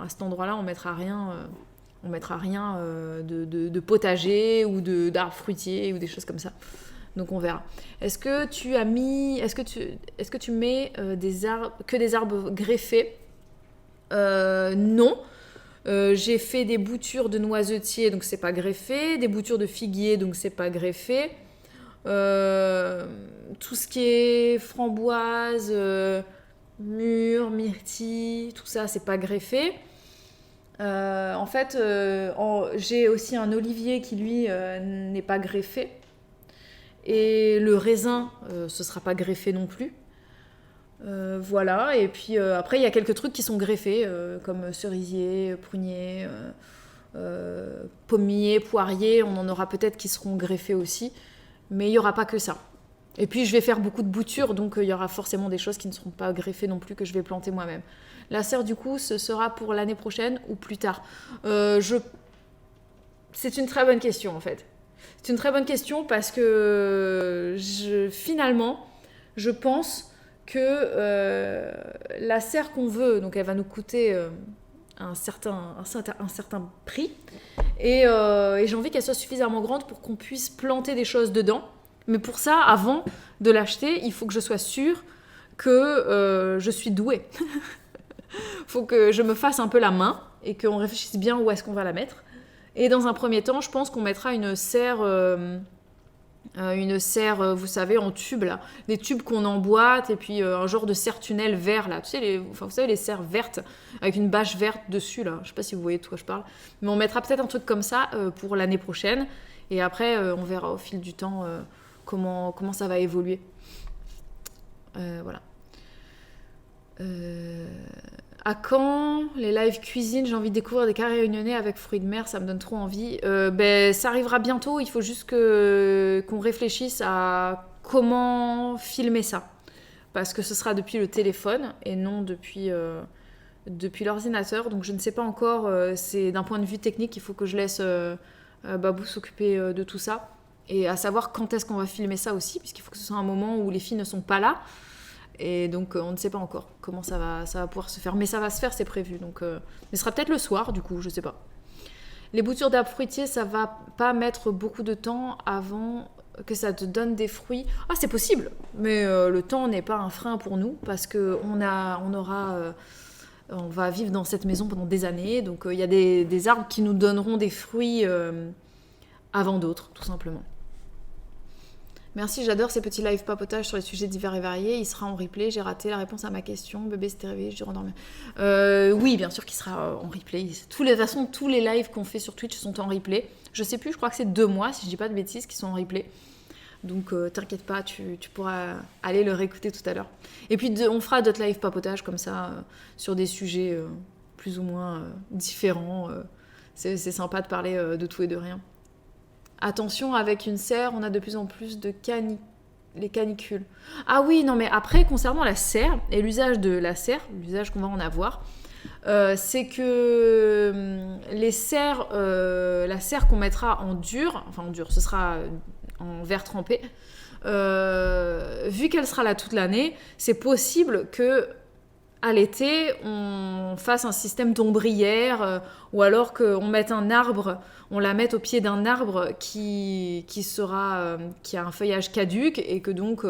cet endroit-là, on mettra rien de potager ou d'arbres fruitiers ou des choses comme ça. Donc on verra. Est-ce que tu mets des arbres greffés? Non. J'ai fait des boutures de noisetier, donc c'est pas greffé. Des boutures de figuier, donc c'est pas greffé. Tout ce qui est framboise, mûre, myrtille, tout ça, c'est pas greffé. En fait, j'ai aussi un olivier qui, lui, n'est pas greffé. Et le raisin, ce sera pas greffé non plus. Voilà, et puis après, il y a quelques trucs qui sont greffés, comme cerisier, prunier, pommier, poirier. On en aura peut-être qui seront greffés aussi. Mais il n'y aura pas que ça. Et puis, je vais faire beaucoup de boutures, donc il y aura forcément des choses qui ne seront pas greffées non plus, que je vais planter moi-même. La serre, du coup, ce sera pour l'année prochaine ou plus tard. C'est une très bonne question, en fait. C'est une très bonne question parce que finalement, je pense que la serre qu'on veut, donc elle va nous coûter un certain prix. Et j'ai envie qu'elle soit suffisamment grande pour qu'on puisse planter des choses dedans. Mais pour ça, avant de l'acheter, il faut que je sois sûre que je suis douée. Faut que je me fasse un peu la main et qu'on réfléchisse bien où est-ce qu'on va la mettre. Et dans un premier temps, je pense qu'on mettra une serre, vous savez, en tube, là. Des tubes qu'on emboîte et puis un genre de serre-tunnel vert, là. Tu sais, vous savez, les serres vertes avec une bâche verte dessus, là. Je sais pas si vous voyez de quoi je parle. Mais on mettra peut-être un truc comme ça pour l'année prochaine. Et après, on verra au fil du temps comment ça va évoluer. Voilà. À quand les lives cuisine? J'ai envie de découvrir des carrés réunionnais avec fruits de mer, ça me donne trop envie. Ça arrivera bientôt, il faut juste qu'on réfléchisse à comment filmer ça. Parce que ce sera depuis le téléphone et non depuis l'ordinateur. Donc je ne sais pas encore, c'est d'un point de vue technique, il faut que je laisse Babou s'occuper de tout ça. Et à savoir quand est-ce qu'on va filmer ça aussi, puisqu'il faut que ce soit un moment où les filles ne sont pas là. Et donc, on ne sait pas encore comment ça va pouvoir se faire. Mais ça va se faire, c'est prévu. Donc, mais ce sera peut-être le soir, du coup, je ne sais pas. Les boutures d'arbres fruitiers, ça ne va pas mettre beaucoup de temps avant que ça te donne des fruits. Ah, c'est possible. Mais le temps n'est pas un frein pour nous parce qu'on va vivre dans cette maison pendant des années. Donc, il y a des arbres qui nous donneront des fruits avant d'autres, tout simplement. Merci, j'adore ces petits live papotages sur les sujets divers et variés. Il sera en replay. J'ai raté la réponse à ma question. Bébé s'était réveillé, je dû rendormir. Oui, bien sûr qu'il sera en replay. De toute façon, tous les lives qu'on fait sur Twitch sont en replay. Je sais plus, je crois que c'est 2 mois, si je dis pas de bêtises, qui sont en replay. Donc, t'inquiète pas, tu pourras aller le réécouter tout à l'heure. Et puis, on fera d'autres live papotages comme ça, sur des sujets plus ou moins différents. C'est sympa de parler de tout et de rien. Attention, avec une serre, on a de plus en plus de les canicules. Ah oui, non, mais après, concernant la serre et l'usage de la serre, l'usage qu'on va en avoir, c'est que les serres, la serre qu'on mettra en dur, ce sera en verre trempé, vu qu'elle sera là toute l'année, c'est possible que à l'été, on fasse un système d'ombrière ou alors qu'on mette un arbre, on la mette au pied d'un arbre qui a un feuillage caduc et que donc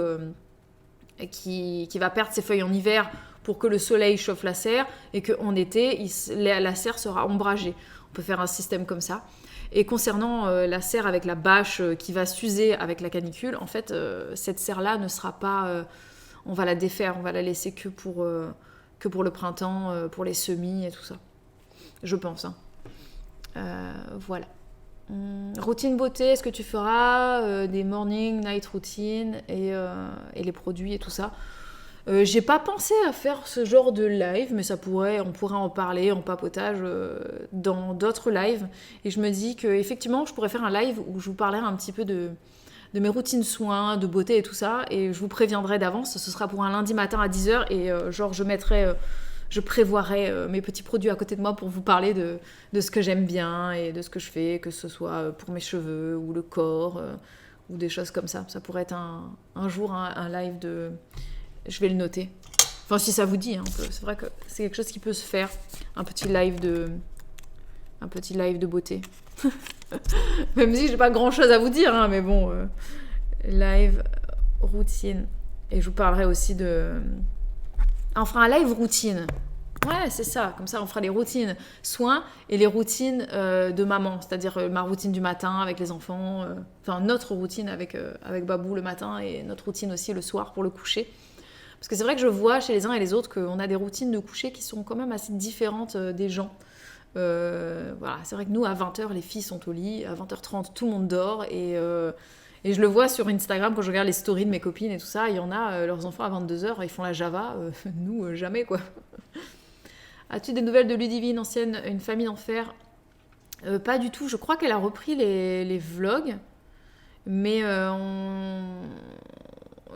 qui va perdre ses feuilles en hiver pour que le soleil chauffe la serre et qu'en été, la serre sera ombragée. On peut faire un système comme ça. Et concernant la serre avec la bâche qui va s'user avec la canicule, en fait, cette serre-là ne sera pas... on va la défaire, on va la laisser que pour le printemps, pour les semis et tout ça. Je pense. Voilà. Routine beauté, est-ce que tu feras des morning, night routine et les produits et tout ça? J'ai pas pensé à faire ce genre de live, mais on pourrait en parler en papotage dans d'autres lives. Et je me dis qu'effectivement, je pourrais faire un live où je vous parlerai un petit peu de mes routines soins, de beauté et tout ça. Et je vous préviendrai d'avance, ce sera pour un lundi matin à 10h. Et je prévoirai mes petits produits à côté de moi pour vous parler de ce que j'aime bien et de ce que je fais, que ce soit pour mes cheveux ou le corps ou des choses comme ça. Ça pourrait être un jour un live de... Je vais le noter. Enfin, si ça vous dit, hein, c'est vrai que c'est quelque chose qui peut se faire. Un petit live de beauté. Même si j'ai pas grand chose à vous dire, hein, mais bon, live routine. Et je vous parlerai aussi on fera un live routine. Ouais, c'est ça. Comme ça, on fera les routines soins et les routines de maman. C'est-à-dire ma routine du matin avec les enfants. Enfin, notre routine avec Babou le matin et notre routine aussi le soir pour le coucher. Parce que c'est vrai que je vois chez les uns et les autres qu'on a des routines de coucher qui sont quand même assez différentes des gens. Voilà, c'est vrai que nous, à 20h, les filles sont au lit. À 20h30, tout le monde dort. Et je le vois sur Instagram quand je regarde les stories de mes copines et tout ça. Il y en a, leurs enfants à 22h, ils font la Java. Nous, jamais, quoi. As-tu des nouvelles de Ludivine, ancienne, une famille d'enfer? Pas du tout. Je crois qu'elle a repris les vlogs. Mais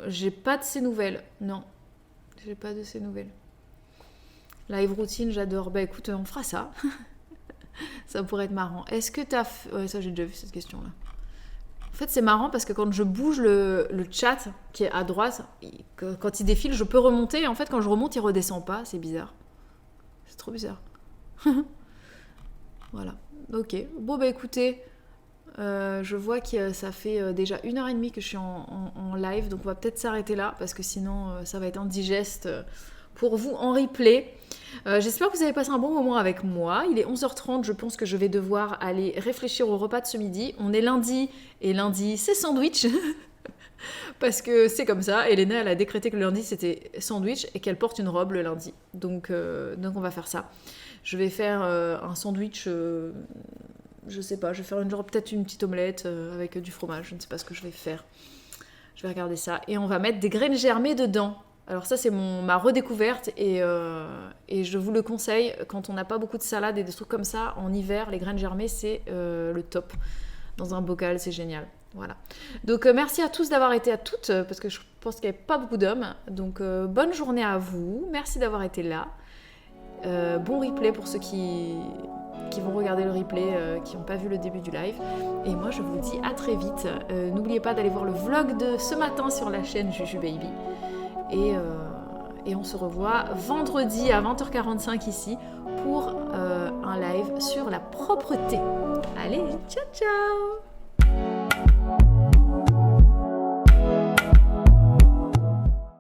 j'ai pas de ses nouvelles. Non. J'ai pas de ses nouvelles. Live routine, j'adore. Bah écoute, on fera ça. Ça pourrait être marrant. Est-ce que t'as... Ouais, ça j'ai déjà vu cette question-là. En fait, c'est marrant parce que quand je bouge le chat qui est à droite, quand il défile, je peux remonter. Et en fait, quand je remonte, il redescend pas. C'est bizarre. C'est trop bizarre. Voilà. Ok. Bon, bah écoutez, je vois que ça fait déjà 1h30 que je suis en live. Donc, on va peut-être s'arrêter là parce que sinon, ça va être indigeste pour vous en replay. J'espère que vous avez passé un bon moment avec moi. Il est 11h30, je pense que je vais devoir aller réfléchir au repas de ce midi. On est lundi, et lundi, c'est sandwich. Parce que c'est comme ça. Elena, elle a décrété que le lundi, c'était sandwich et qu'elle porte une robe le lundi. Donc on va faire ça. Je vais faire un sandwich, je sais pas, je vais faire peut-être une petite omelette avec du fromage. Je ne sais pas ce que je vais faire. Je vais regarder ça. Et on va mettre des graines germées dedans. Alors ça, c'est ma redécouverte et je vous le conseille quand on n'a pas beaucoup de salade et des trucs comme ça. En hiver, les graines germées, c'est le top. Dans un bocal, c'est génial. Voilà. Donc merci à tous d'avoir été, à toutes, parce que je pense qu'il n'y avait pas beaucoup d'hommes. Donc bonne journée à vous. Merci d'avoir été là. Bon replay pour ceux qui vont regarder le replay, qui n'ont pas vu le début du live. Et moi, je vous dis à très vite. N'oubliez pas d'aller voir le vlog de ce matin sur la chaîne Juju Baby. Et on se revoit vendredi à 20h45 ici pour un live sur la propreté. Allez, ciao ciao!